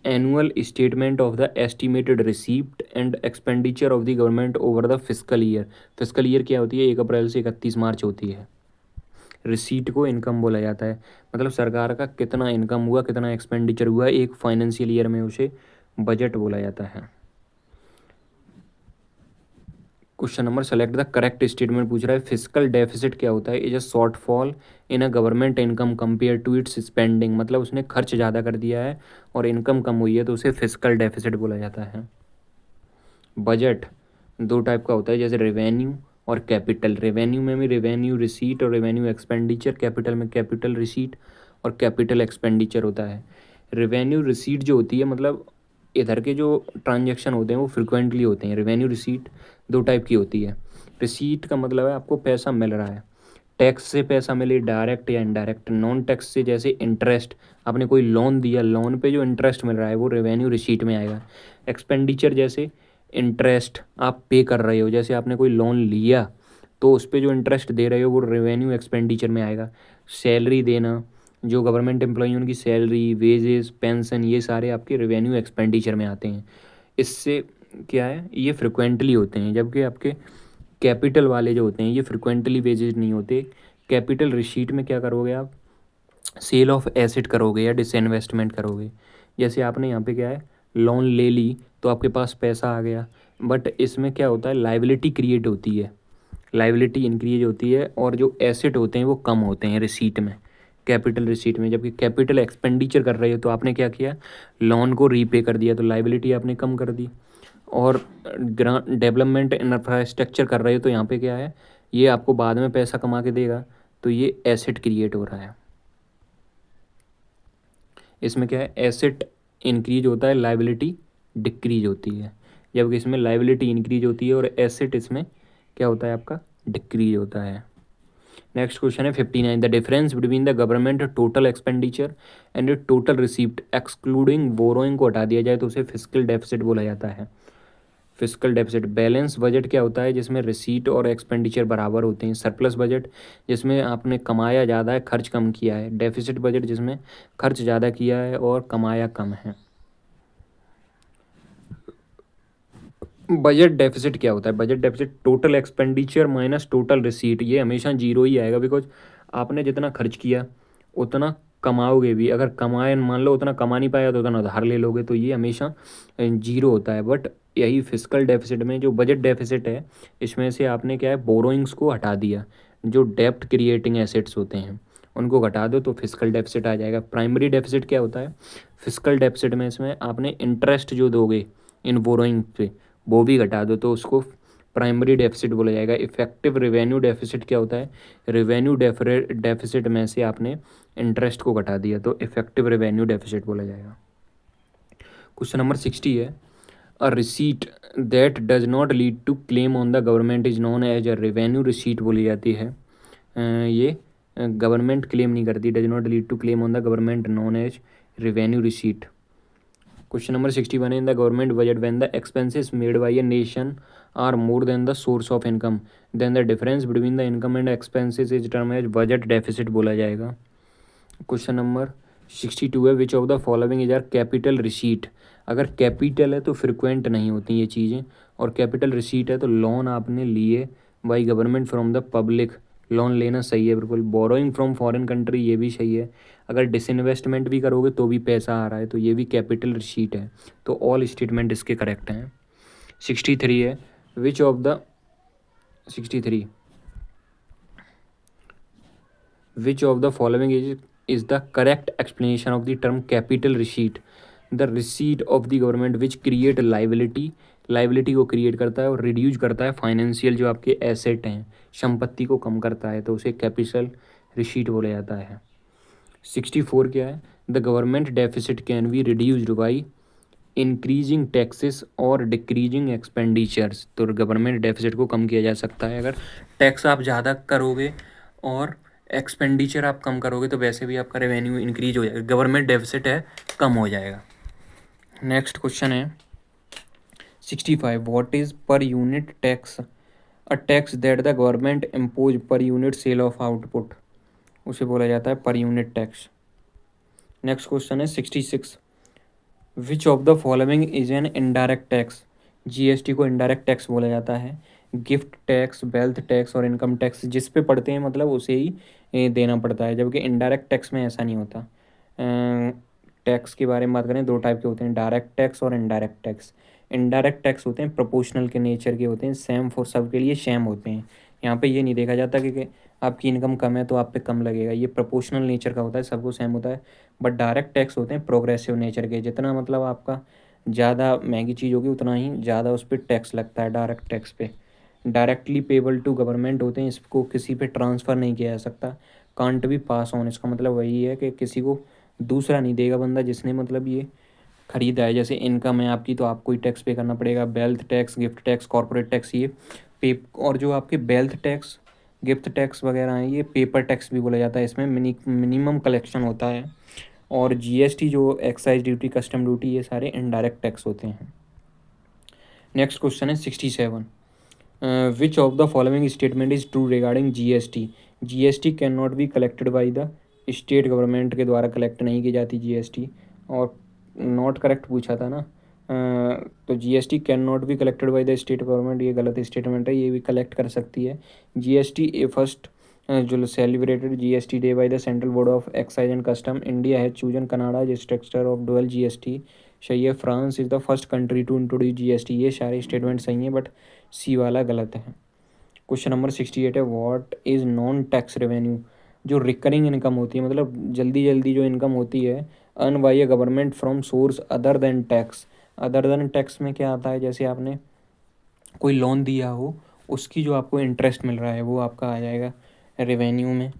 annual statement of the estimated receipt and expenditure of the government over the fiscal year। Fiscal year क्या होती है? 1 अप्रैल से 31 मार्च होती है। Receipt को income बोला जाता है, मतलब सरकार का कितना इनकम हुआ, कितना एक्सपेंडिचर हुआ एक फाइनेंशियल ईयर में, उसे बजट बोला जाता है। Question number select the correct statement पूछ रहा है। फिजिकल डेफिसिट क्या होता है? Is a shortfall in a government income compare to its spending, मतलब उसने खर्च ज़्यादा कर दिया है और इनकम कम हुई है तो उसे फिजिकल डेफिसिट बोला जाता है। बजट 2 टाइप का होता है, जैसे रेवेन्यू और कैपिटल। रेवेन्यू में भी रेवेन्यू रिसीट और रेवेन्यू एक्सपेंडिचर, कैपिटल में कैपिटल रिसीट और कैपिटल एक्सपेंडिचर होता है। रेवेन्यू रिसीट जो होती है, मतलब इधर के जो ट्रांजैक्शन होते हैं वो फ्रिक्वेंटली होते हैं। रेवेन्यू रिसीट 2 टाइप की होती है। रिसीट का मतलब है आपको पैसा मिल रहा है, टैक्स से पैसा मिले, डायरेक्ट या इनडायरेक्ट। नॉन टैक्स से जैसे इंटरेस्ट, आपने कोई लोन दिया, लोन पे जो इंटरेस्ट मिल रहा है वो रेवेन्यू रिसीट में आएगा। एक्सपेंडिचर जैसे इंटरेस्ट आप पे कर रहे हो, जैसे आपने कोई लोन लिया तो उस पर जो इंटरेस्ट दे रहे हो वो रेवेन्यू एक्सपेंडिचर में आएगा। सैलरी देना, जो गवर्नमेंट एम्प्लॉई उनकी सैलरी, वेजेस, पेंशन, ये सारे आपके रेवेन्यू एक्सपेंडिचर में आते हैं। इससे क्या है, ये फ्रिक्वेंटली होते हैं, जबकि आपके कैपिटल वाले जो होते हैं ये फ्रिक्वेंटली वेजेज नहीं होते। कैपिटल रिसीट में क्या करोगे आप? सेल ऑफ एसेट करोगे या डिसइन्वेस्टमेंट करोगे। जैसे आपने यहाँ पे क्या है, लोन ले ली तो आपके पास पैसा आ गया, बट इसमें क्या होता है, लाइबिलिटी क्रिएट होती है, लाइबिलिटी इंक्रीज होती है और जो एसेट होते हैं वो कम होते हैं रिसीट में, कैपिटल रिसीट में। जबकि कैपिटल एक्सपेंडिचर कर रहे हो तो आपने क्या किया, लोन को रीपे कर दिया तो लाइबिलिटी आपने कम कर दी। और डेवलपमेंट इंफ्रास्ट्रक्चर कर रहे हो तो यहाँ पे क्या है, ये आपको बाद में पैसा कमा के देगा, तो ये एसेट क्रिएट हो रहा है। इसमें क्या है, एसेट इंक्रीज होता है, लाइबिलिटी डिक्रीज होती है। जबकि इसमें लाइबिलिटी इंक्रीज होती है और एसेट इसमें क्या होता है आपका, डिक्रीज होता है। नेक्स्ट क्वेश्चन है 59, the difference between the government total expenditure and total receipt excluding borrowing को हटा दिया जाए तो उसे फिजिकल डेफिसिट बोला जाता है। Physical deficit. बैलेंस बजट क्या होता है, जिसमें रिसीट और एक्सपेंडिचर बराबर होते हैं। सरप्लस बजट जिसमें आपने कमाया ज़्यादा है, खर्च कम किया है। डेफिसिट बजट जिसमें खर्च ज़्यादा किया है और कमाया कम है। बजट डेफिसिट क्या होता है? Budget deficit total expenditure minus total receipt, ये हमेशा जीरो ही आएगा, बिकॉज आपने जितना खर्च किया उतना कमाओगे भी, अगर कमाए मान लो उतना कमा नहीं पाया तो उतना उधार ले लोगे, तो ये हमेशा जीरो होता है। बट यही फिजिकल डेफिसिट में जो बजट डेफिसिट है, इसमें से आपने क्या है, बोरोइंग्स को हटा दिया, जो डेप्ट क्रिएटिंग एसेट्स होते हैं उनको घटा दो तो फिजिकल डेफिसिट आ जाएगा। प्राइमरी डेफिसिट क्या होता है, फिजिकल डेफिसिट में इसमें आपने इंटरेस्ट जो दोगे इन बोरोइंग पे वो भी घटा दो तो उसको प्राइमरी डेफिसिट बोला जाएगा। इफेक्टिव रेवेन्यू डेफिसिट क्या होता है, रेवेन्यू डेफिसिट में से आपने इंटरेस्ट को घटा दिया तो इफेक्टिव रेवेन्यू डेफिसिट बोला जाएगा। क्वेश्चन नंबर 60 है, a receipt that does not lead to claim on the government is known as a revenue receipt बोली जाती है। ये गवर्नमेंट क्लेम नहीं करती, does not lead to claim on the government known as revenue receipt. Question number 61 in the government budget, when the expenses made by a nation are more than the source of income, then the difference between the income and expenses is termed as budget deficit बोला जाएगा। Question number 62 है, which of the following is are capital receipt. अगर capital है तो frequent नहीं होती ये चीज़ें, और कैपिटल रिसीट है तो लोन आपने लिए by government from the public, loan लेना सही है बिल्कुल। बोरोइंग फ्रॉम फॉरेन कंट्री ये भी सही है। अगर डिसइन्वेस्टमेंट भी करोगे तो भी पैसा आ रहा है तो ये भी कैपिटल रिसीट है। तो ऑल स्टेटमेंट इसके करेक्ट हैं। 63 है, which of the 63 which of the following is the correct explanation of the term capital receipt? The receipt of the government which create liability, liability को क्रिएट करता है और reduce करता है फाइनेंशियल जो आपके एसेट हैं, संपत्ति को कम करता है, तो उसे कैपिटल रिसीट बोला जाता है। 64 क्या है, the government deficit can be reduced by increasing taxes और डिक्रीजिंग एक्सपेंडिचर्स। तो गवर्नमेंट डेफिसिट को कम किया जा सकता है अगर टैक्स आप ज़्यादा करोगे और एक्सपेंडिचर आप कम करोगे तो वैसे भी आपका रेवेन्यू इंक्रीज हो जाएगा, गवर्नमेंट डेफिसिट है कम हो जाएगा। नेक्स्ट क्वेश्चन है 65, what is per unit tax, a tax that the government impose per unit sale of output, उसे बोला जाता है पर यूनिट टैक्स। नेक्स्ट क्वेश्चन है 66, विच of the following is an indirect tax. GST को इनडायरेक्ट टैक्स बोला जाता है। गिफ्ट टैक्स, वेल्थ टैक्स और इनकम टैक्स जिस पे पड़ते हैं मतलब उसे ही देना पड़ता है, जबकि इनडायरेक्ट टैक्स में ऐसा नहीं होता। टैक्स के बारे में बात करें, दो टाइप के होते हैं, डायरेक्ट टैक्स और इनडायरेक्ट टैक्स। इनडायरेक्ट टैक्स होते हैं प्रोपोर्शनल के नेचर के होते हैं, सेम फॉर सबके लिए सेम होते हैं। यहाँ पे ये नहीं देखा जाता कि आपकी इनकम कम है तो आप पे कम लगेगा, ये प्रोपोर्शनल नेचर का होता है, सबको सेम होता है। बट डायरेक्ट टैक्स होते हैं प्रोग्रेसिव नेचर के, जितना मतलब आपका ज़्यादा महंगी चीज़ होगी उतना ही ज़्यादा उस पर टैक्स लगता है डायरेक्ट टैक्स पे। डायरेक्टली पेबल टू गवर्नमेंट होते हैं, इसको किसी पे ट्रांसफ़र नहीं किया जा सकता। कांट भी पास ऑन, इसका मतलब वही है कि किसी को दूसरा नहीं देगा बंदा जिसने मतलब ये खरीदा है। जैसे इनकम है आपकी तो आपको ही टैक्स पे करना पड़ेगा, wealth tax, gift tax, corporate tax ये पे। और जो आपके वेल्थ टैक्स, गिफ्ट टैक्स वगैरह हैं ये पेपर टैक्स भी बोला जाता है, इसमें मिनिमम कलेक्शन होता है। और जीएसटी जो एक्साइज ड्यूटी, कस्टम ड्यूटी, ये सारे इनडायरेक्ट टैक्स होते हैं। नेक्स्ट क्वेश्चन है 67, विच of the following statement is true regarding GST. GST can not be collected by the state government के द्वारा कलेक्ट नहीं की जाती जीएसटी। और नॉट करेक्ट पूछा था ना, तो GST can not be collected by the state government, ये गलत स्टेटमेंट है, ये भी कलेक्ट कर सकती है। जीएसटी ए फर्स्ट जो celebrated GST day by the central board of excise and custom, India has chosen Canada as structure of dual GST. सही है, France is the first country to introduce GST. ये सारे statement सही हैं but सी वाला गलत है। क्वेश्चन नंबर 68 है, what is non tax revenue. जो रिकरिंग इनकम होती है मतलब जल्दी जल्दी जो इनकम होती है, earn by A government from source other than tax. Other than tax में क्या आता है, जैसे आपने कोई लोन दिया हो उसकी जो आपको इंटरेस्ट मिल रहा है वो आपका आ जाएगा रेवेन्यू में।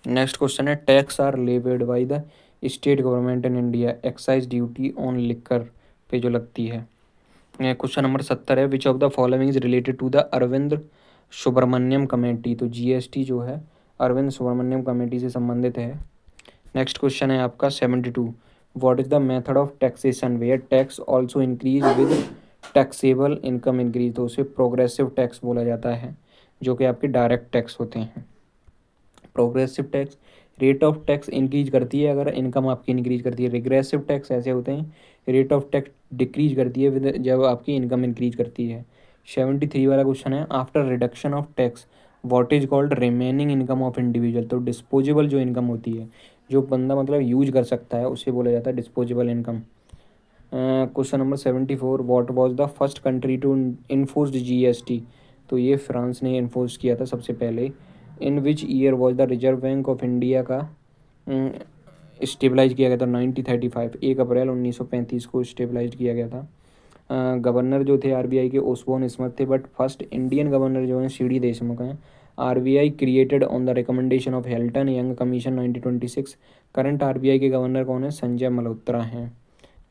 नेक्स्ट क्वेश्चन है, tax are levied by the state government in India, excise duty on liquor पे जो लगती है। क्वेश्चन नंबर 70 है, which of the following is related to the Arvind Subramanian committee. तो जीएसटी जो है अरविंद सुब्रमण्यम कमेटी से संबंधित है। नेक्स्ट क्वेश्चन है आपका 72, what is the method of taxation where tax also increase with taxable income increase. तो उसे प्रोग्रेसिव टैक्स बोला जाता है, जो कि आपके डायरेक्ट टैक्स होते हैं। Progressive tax rate of tax increase करती है अगर इनकम आपकी इंक्रीज करती है। रिग्रेसिव टैक्स ऐसे होते हैं, रेट ऑफ टैक्स डिक्रीज करती है जब आपकी इनकम इंक्रीज करती है। 73 वाला क्वेश्चन है, after reduction of tax what is called remaining income of individual, तो डिस्पोजेबल जो इनकम होती है, जो बंदा मतलब यूज कर सकता है, उसे बोला जाता है disposable income. Question number 74, what was the first country to enforce GST, तो ये फ्रांस ने इन्फोर्स किया था सबसे पहले। In which year was the reserve bank of India का स्टेबलाइज किया गया था, 1935, 1 अप्रैल 1935 को स्टेबलाइज किया गया था। गवर्नर जो थे आरबीआई के ओसबोर्न स्मिथ थे, बट फर्स्ट इंडियन गवर्नर जो हैं सीडी देशमुख हैं। RBI created on the recommendation of Hilton Young commission 1926। Current RBI के गवर्नर कौन है, संजय मल्होत्रा हैं।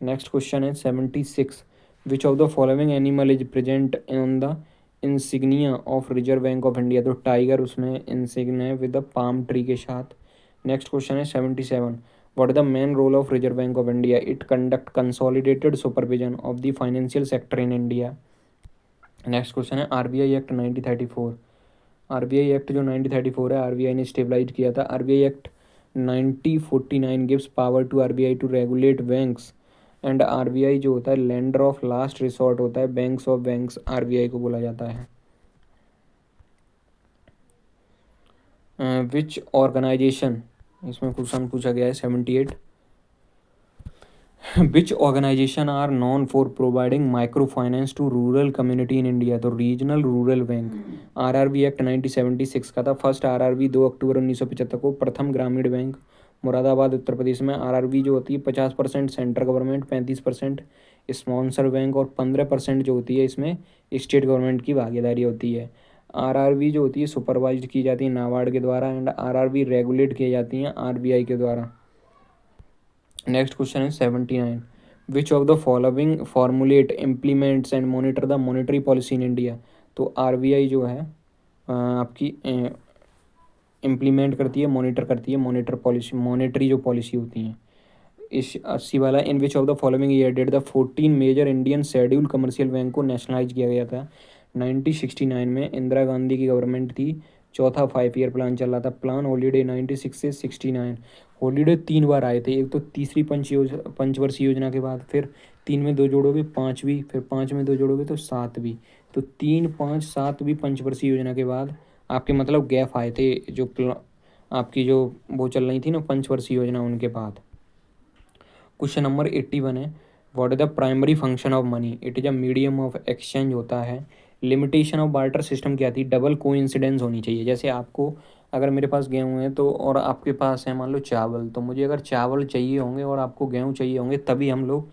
नेक्स्ट क्वेश्चन है 76, which of the following animal is present in the insignia of reserve bank of India, तो tiger उसमें insignia है with the palm tree के साथ। नेक्स्ट क्वेश्चन है 77, what is the main role of Reserve Bank of India? It conduct consolidated supervision of the financial sector in India. Next question है RBI act 1934। RBI act जो 1934 है, RBI ने stabilise किया था। RBI act 1949 gives power to RBI to regulate banks and RBI जो होता है lender of last resort होता है, बैंक्स ऑफ बैंक्स आरबीआई को बोला जाता है। विच ऑर्गेनाइजेशन, इसमें क्वेश्चन पूछा गया है 78, which organisation are known for providing micro finance to rural community in India, तो regional rural bank. RRB act 1976 का था। फर्स्ट आरआरबी 2 अक्टूबर 1975 को। प्रथम ग्रामीण बैंक मुरादाबाद उत्तर प्रदेश में। आरआरबी जो होती है 50% सेंट्रल गवर्नमेंट, 35% स्पॉन्सर बैंक और 15% जो होती है इसमें स्टेट गवर्नमेंट की भागीदारी होती है। आरआरबी जो होती है सुपरवाइज की जाती है नाबार्ड के द्वारा एंड आरआरबी रेगुलेट की जाती हैं आरबीआई के द्वारा। नेक्स्ट क्वेश्चन है 79, which of the following formulate implements and monitor the monetary policy in India, तो आरबीआई जो है आपकी इम्प्लीमेंट करती है, मॉनिटर करती है मॉनिटर पॉलिसी, मॉनेटरी जो पॉलिसी होती हैं। इस 80 वाला, in which of the following year date the 14 major Indian schedule commercial bank को नेशनलाइज किया गया था। 1969 में इंदिरा गांधी की गवर्नमेंट थी। चौथा 5 ईयर प्लान चल रहा था। प्लान हॉलीडे 96 से 69, हॉलीडे 3 बार आए थे। एक तो तीसरी पंचवर्षीय योजना के बाद, फिर 3 में 2 जोड़ोगे 5वीं, फिर 5 में 2 जोड़ोगे तो 7वीं, तो 3, 5, 7वीं पंचवर्षीय योजना के बाद आपके मतलब गैप आए थे, जो आपकी जो वो चल रही थी ना पंचवर्षीय योजना, उनके बाद। क्वेश्चन नंबर 81 है, what is the primary function of money, it is a medium of exchange होता है। लिमिटेशन ऑफ बार्टर सिस्टम क्या थी, डबल कोइंसिडेंस होनी चाहिए। जैसे आपको अगर मेरे पास गेहूँ है तो और आपके पास है मान लो चावल, तो मुझे अगर चावल चाहिए होंगे और आपको गेहूँ चाहिए होंगे तभी हम लोग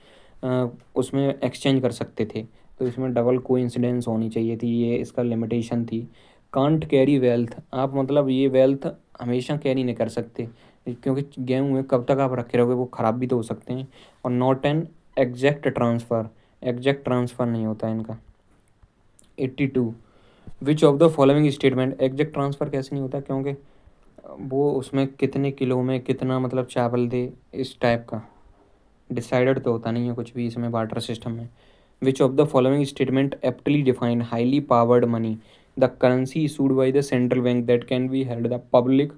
उसमें एक्सचेंज कर सकते थे। तो इसमें डबल कोइंसिडेंस होनी चाहिए थी, ये इसका लिमिटेशन थी। कांट कैरी वेल्थ, आप मतलब ये वेल्थ हमेशा कैरी नहीं कर सकते, क्योंकि गेहूँ में कब तक आप रखे रहोगे, वो ख़राब भी तो हो सकते हैं। और not an exact transfer, exact transfer नहीं होता है इनका। 82, विच of the following statement, exact transfer कैसे नहीं होता, क्योंकि वो उसमें कितने किलो में कितना मतलब चावल दे, इस टाइप का डिसाइडेड तो होता नहीं है कुछ भी इसमें बार्टर सिस्टम में। विच of the following statement aptly define highly powered money, the currency issued by the central bank that can be held the public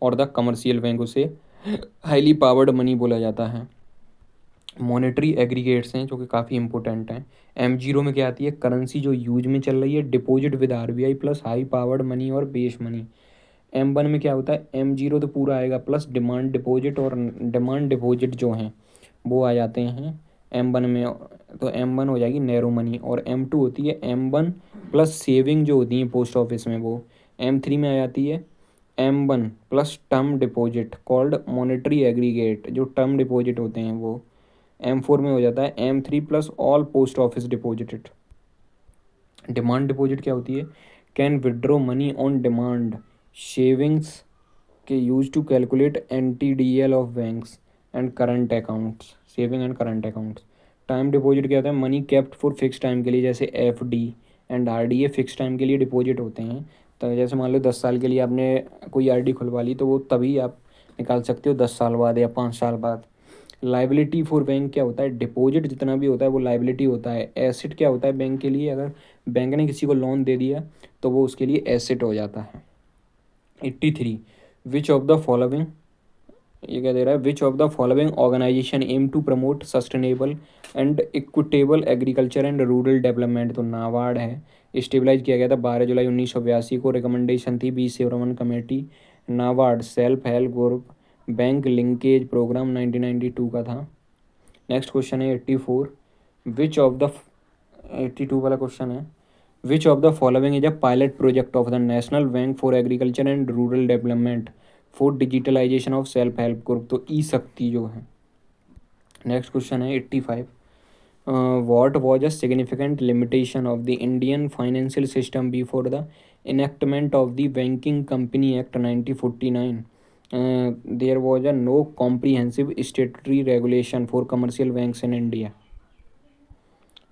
और द कमर्शियल बैंक, उसे हाईली पावर्ड मनी बोला जाता है। मॉनेटरी एग्रीगेट्स हैं जो कि काफ़ी इंपॉर्टेंट हैं। M0 में क्या आती है, करेंसी जो यूज में चल रही है, deposit with RBI plus high powered money और बेस मनी। M1 में क्या होता है, M0 तो पूरा आएगा प्लस डिमांड डिपॉजिट, और डिमांड डिपॉजिट जो हैं वो आ जाते हैं M1 में, तो M1 हो जाएगी नैरो मनी। और M2 होती है M1 प्लस सेविंग जो होती है पोस्ट ऑफिस में, वो M3 में आ जाती है M1 plus term deposit called monetary aggregate, जो टर्म डिपॉजिट होते हैं वो। M4 में हो जाता है M3 plus all post office deposited. Demand deposit क्या होती है, can withdraw money on demand, savings के use to calculate NTDL of banks and current accounts, saving and current accounts. Time deposit क्या होता है, money kept for fix time के लिए, जैसे FD and RDA fix time के लिए deposit होते हैं। तो जैसे मान लो 10 साल के लिए आपने कोई RD खुलवा ली, तो वो तभी आप निकाल सकते हो 10 साल बाद या 5 साल बाद। लाइबिलिटी फॉर बैंक क्या होता है, डिपॉजिट जितना भी होता है वो लाइबिलिटी होता है। एसेट क्या होता है बैंक के लिए, अगर बैंक ने किसी को लोन दे दिया तो वो उसके लिए एसेट हो जाता है। 83, विच ऑफ द फॉलोइंग ये क्या दे रहा है, which of the following organisation aim to promote sustainable and equitable agriculture and rural development, तो नाबार्ड है। स्टेबलाइज किया गया था 12 जुलाई 1982 को, रिकमेंडेशन थी B. Subramanian committee. NABARD self help group bank linkage programme 1992 का था। नेक्स्ट क्वेश्चन है 84, विच ऑफ द 82 वाला क्वेश्चन है, which of the following is a pilot project of the national bank for agriculture and rural development for digitalisation of self help group, तो E शक्ति जो है। Next question है 85, what was a significant limitation of the Indian financial system before the enactment of the Banking Company Act 1949? There was a no comprehensive statutory regulation for commercial banks in India.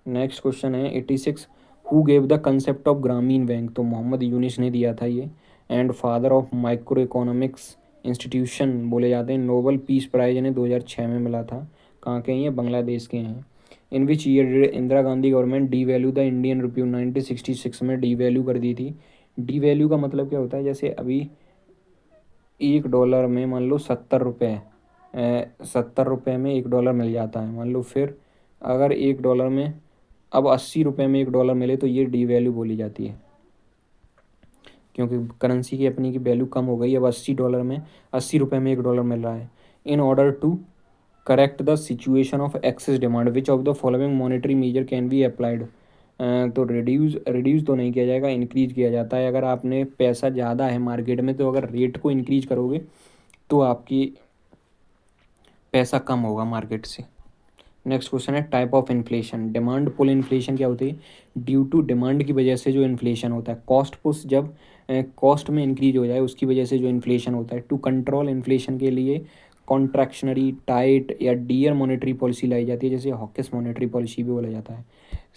Next question है 86, who gave the concept of ग्रामीण bank, तो मोहम्मद यूनिस ने दिया था ये। And father of micro economics institution बोले जाते हैं। नोबल पीस प्राइज इन्हें 2006 में मिला था। कहाँ के हैं ये, बांग्लादेश के हैं। In which year did Indira Gandhi government devalue the Indian rupee, 1966 में डी वैल्यू कर दी थी। डी वैल्यू का मतलब क्या होता है, जैसे अभी $1 में मान लो 70 रुपये, 70 रुपये में $1 मिल जाता है मान लो, फिर अगर $1 में अब 80 रुपये में $1 मिले तो ये डी वैल्यू बोली जाती है, क्योंकि करेंसी की अपनी की वैल्यू कम हो गई। अब $80 में 80 रुपये में $1 मिल रहा है। In order to correct the situation of excess demand, which of the following monetary measure can be applied, तो रिड्यूस तो नहीं किया जाएगा, इंक्रीज किया जाता है। अगर आपने पैसा ज़्यादा है मार्केट में, तो अगर रेट को इंक्रीज करोगे तो आपकी पैसा कम होगा मार्केट से। नेक्स्ट क्वेश्चन है type of inflation. Demand pull inflation क्या होती है, ड्यू टू डिमांड की वजह से जो इन्फ्लेशन होता है। कॉस्ट पुश जब कॉस्ट में इंक्रीज हो जाए उसकी वजह से जो इन्फ्लेशन होता है। टू कंट्रोल इन्फ्लेशन के लिए कॉन्ट्रैक्शनरी, टाइट या डियर मॉनेटरी पॉलिसी लाई जाती है, जैसे हॉकिस मॉनेटरी पॉलिसी भी बोला जाता है।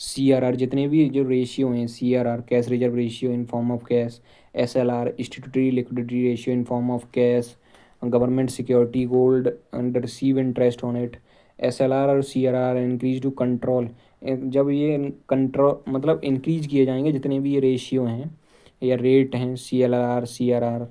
CRR जितने भी जो रेशियो हैं, CRR cash reserve ratio in form of cash, SLR statutory liquidity ratio in form of cash, government security gold and receive interest on it. SLR और CRR इंक्रीज टू कंट्रोल, जब ये control मतलब increase किए जाएंगे जितने भी ये ratio हैं या रेट हैं, CLR CRR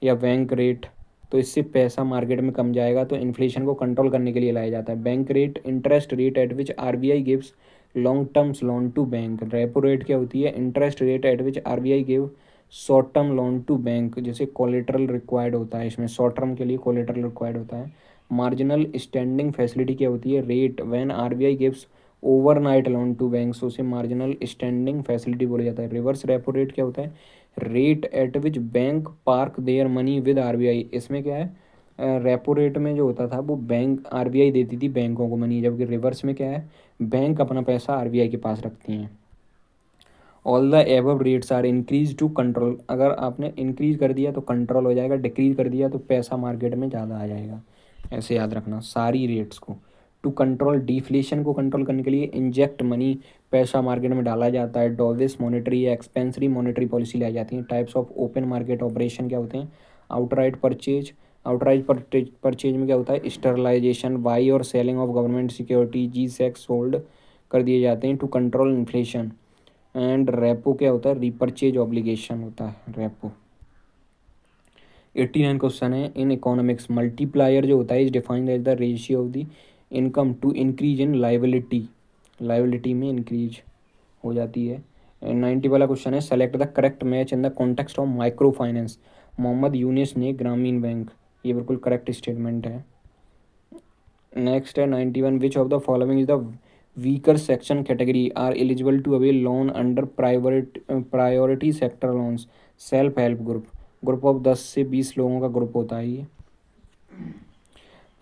या बैंक रेट, तो इससे पैसा मार्केट में कम जाएगा, तो इन्फ्लेशन को कंट्रोल करने के लिए लाया जाता है। Bank rate interest rate at which RBI gives long terms loan to bank. Repo rate क्या होती है, interest rate at which RBI give short term loan to bank, जैसे कोलेटरल रिक्वायर्ड होता है, इसमें शॉर्ट टर्म के लिए कोलेटरल रिक्वायर्ड होता है। मार्जिनल स्टैंडिंग फैसिलिटी क्या होती है, rate when RBI gives overnight loan to banks, उसे मार्जिनल स्टैंडिंग फैसिलिटी बोला जाता है। रिवर्स रेपो रेट क्या होता है, rate at which bank park their money with RBI। इसमें क्या है, रेपो रेट में जो होता था वो बैंक RBI देती थी बैंकों को मनी, जबकि रिवर्स में क्या है, बैंक अपना पैसा RBI के पास रखती हैं। All the above rates are increase to control, अगर आपने इंक्रीज कर दिया तो कंट्रोल हो जाएगा, डिक्रीज कर दिया तो पैसा मार्केट में ज़्यादा आ जाएगा। ऐसे याद रखना सारी रेट्स को। टू कंट्रोल डिफ्लेशन को कंट्रोल करने के लिए इंजेक्ट मनी, पैसा मार्केट में डाला जाता है। डॉविस मॉनेटरी या एक्सपेंसरी मॉनेटरी पॉलिसी लाई जाती है। Types of open market operation क्या होते हैं, आउटराइट परचेज, आउटराइट परचेज में क्या होता है, स्टरलाइजेशन, बाई और selling of government security, G-Secs hold कर दिए जाते हैं to control inflation. And repo क्या होता है, रिपर्चेज ऑब्लिगेशन होता है रेपो। 89 क्वेश्चन है, इन इकोनॉमिक्स मल्टीप्लायर जो होता है is defined as the ratio of the income to increase in liability, liability में इंक्रीज हो जाती है। 90 वाला क्वेश्चन है, select the correct match in the context of micro finance. Mohammad Yunus ने ग्रामीण बैंक, ये बिल्कुल करेक्ट स्टेटमेंट है। नेक्स्ट है 91, which of the following is the weaker section category are eligible to avail loan under priority sector loans. Self help group, group of 10 से 20 लोगों का group होता है ये।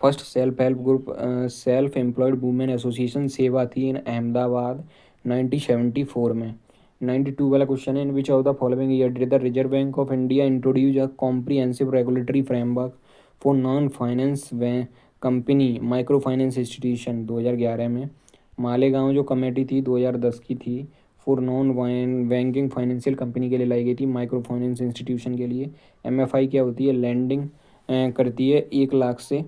First self help group self employed women association सेवा थी इन अहमदाबाद 1974 में। 92 वाला क्वेश्चन है, in which of the following year did the reserve bank of India introduce a comprehensive regulatory framework for non finance company micro finance institution, 2011 में। मालेगांव जो committee थी 2010 की थी, for non banking financial company के लिए लाई गई थी, माइक्रो फाइनेंस इंस्टीट्यूशन के लिए। MFI क्या होती है, लैंडिंग करती है 1 लाख से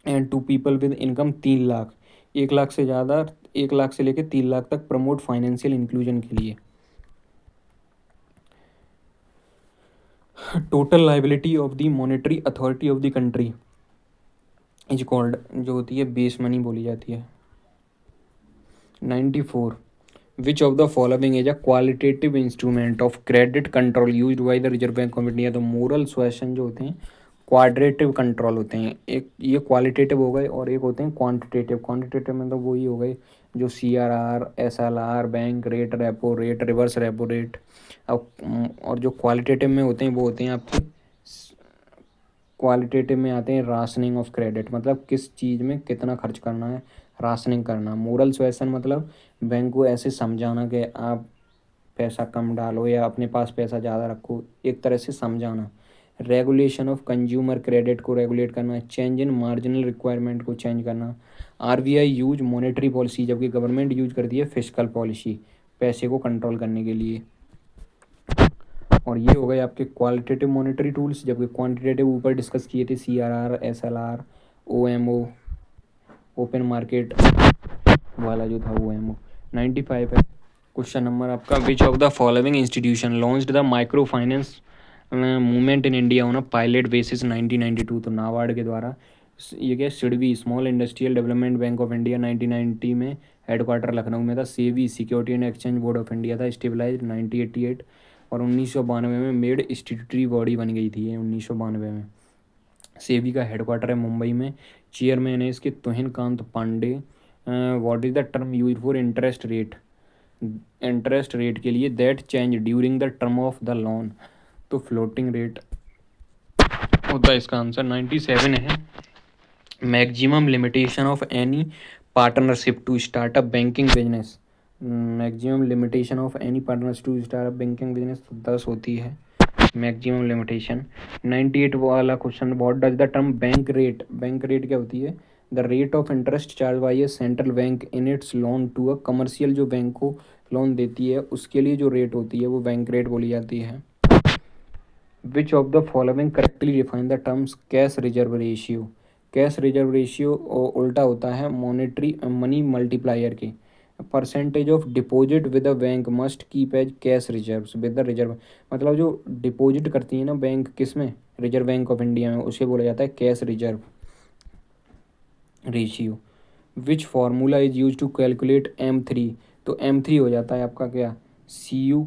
and to people with income 3 lakh, 1 lakh से ज़्यादा, 1 लाख से लेकर 3 लाख तक, प्रमोट फाइनेंशियल इंक्लूजन के लिए। Total liability of the monetary authority of the country is called, जो होती है बेस मनी बोली जाती है। 94, विच of the following is a qualitative instrument of credit control used by the reserve bank of India. तो moral suasion जो होते हैं क्वाड्रेटिव कंट्रोल होते हैं, एक ये क्वालिटेटिव हो गए और एक होते हैं क्वांटिटेटिव। क्वांटिटेटिव में तो वही हो गए जो CRR, SLR, bank rate, repo rate, reverse repo rate. अब और जो क्वालिटेटिव में होते हैं वो होते हैं आपके, क्वालिटेटिव में आते हैं राशनिंग ऑफ क्रेडिट, मतलब किस चीज़ में कितना खर्च करना है, राशनिंग करना। मोरल सुएसन मतलब बैंक को ऐसे समझाना कि आप पैसा कम डालो या अपने पास पैसा ज़्यादा रखो, एक तरह से समझाना। रेगुलेशन ऑफ कंज्यूमर क्रेडिट को रेगुलेट करना, चेंज इन मार्जिनल रिक्वायरमेंट को चेंज करना। RBI यूज मॉनेटरी पॉलिसी, जबकि गवर्नमेंट यूज करती है फिस्कल पॉलिसी पैसे को कंट्रोल करने के लिए। और ये हो गए आपके क्वालिटेटिव मॉनेटरी टूल्स, जबकि क्वांटिटेटिव ऊपर डिस्कस किए थे CRR, SLR, OMO, open market वाला जो था OMO। 95 है क्वेश्चन नंबर आपका, विच of the following institution launched the micro finance movement in India on a pilot basis 1992। तो नाबार्ड के द्वारा ये क्या, SIDBI small industrial development bank of India 1990 में हेडक्वार्टर लखनऊ में था। SEBI security and exchange board of India था, स्टेबलाइज 1988। और 1992 में मेड स्टैट्यूटरी बॉडी बन गई थी ये 1992 में। सेबी का हेडक्वार्टर है मुंबई में, चेयरमैन है इसके Tuhin Kanta Pandey. What is the term use for interest rate, interest rate के लिए that change during the term of the loan. तो फ्लोटिंग रेट होता है इसका आंसर। 97 है, maximum limitation of any partnership to start up banking business. Maximum limitation of any partnership to start up banking business तो 10 होती है maximum limitation. 98 वाला question, what does the term bank rate, bank rate क्या होती है, the rate of interest charge by a central bank in its loan to a commercial, जो bank को loan देती है उसके लिए जो रेट होती है वो बैंक रेट बोली जाती है। Which of the following correctly define the terms cash reserve ratio. Cash reserve ratio उल्टा होता है मॉनेटरी मनी मल्टीप्लायर के। Percentage of deposit with the bank must keep as cash reserves with the reserve, मतलब जो deposit करती है ना bank किस में, रिजर्व बैंक ऑफ इंडिया में, उसे बोला जाता है cash reserve ratio. Which formula is use to calculate M3। तो M3 हो जाता है आपका क्या, CU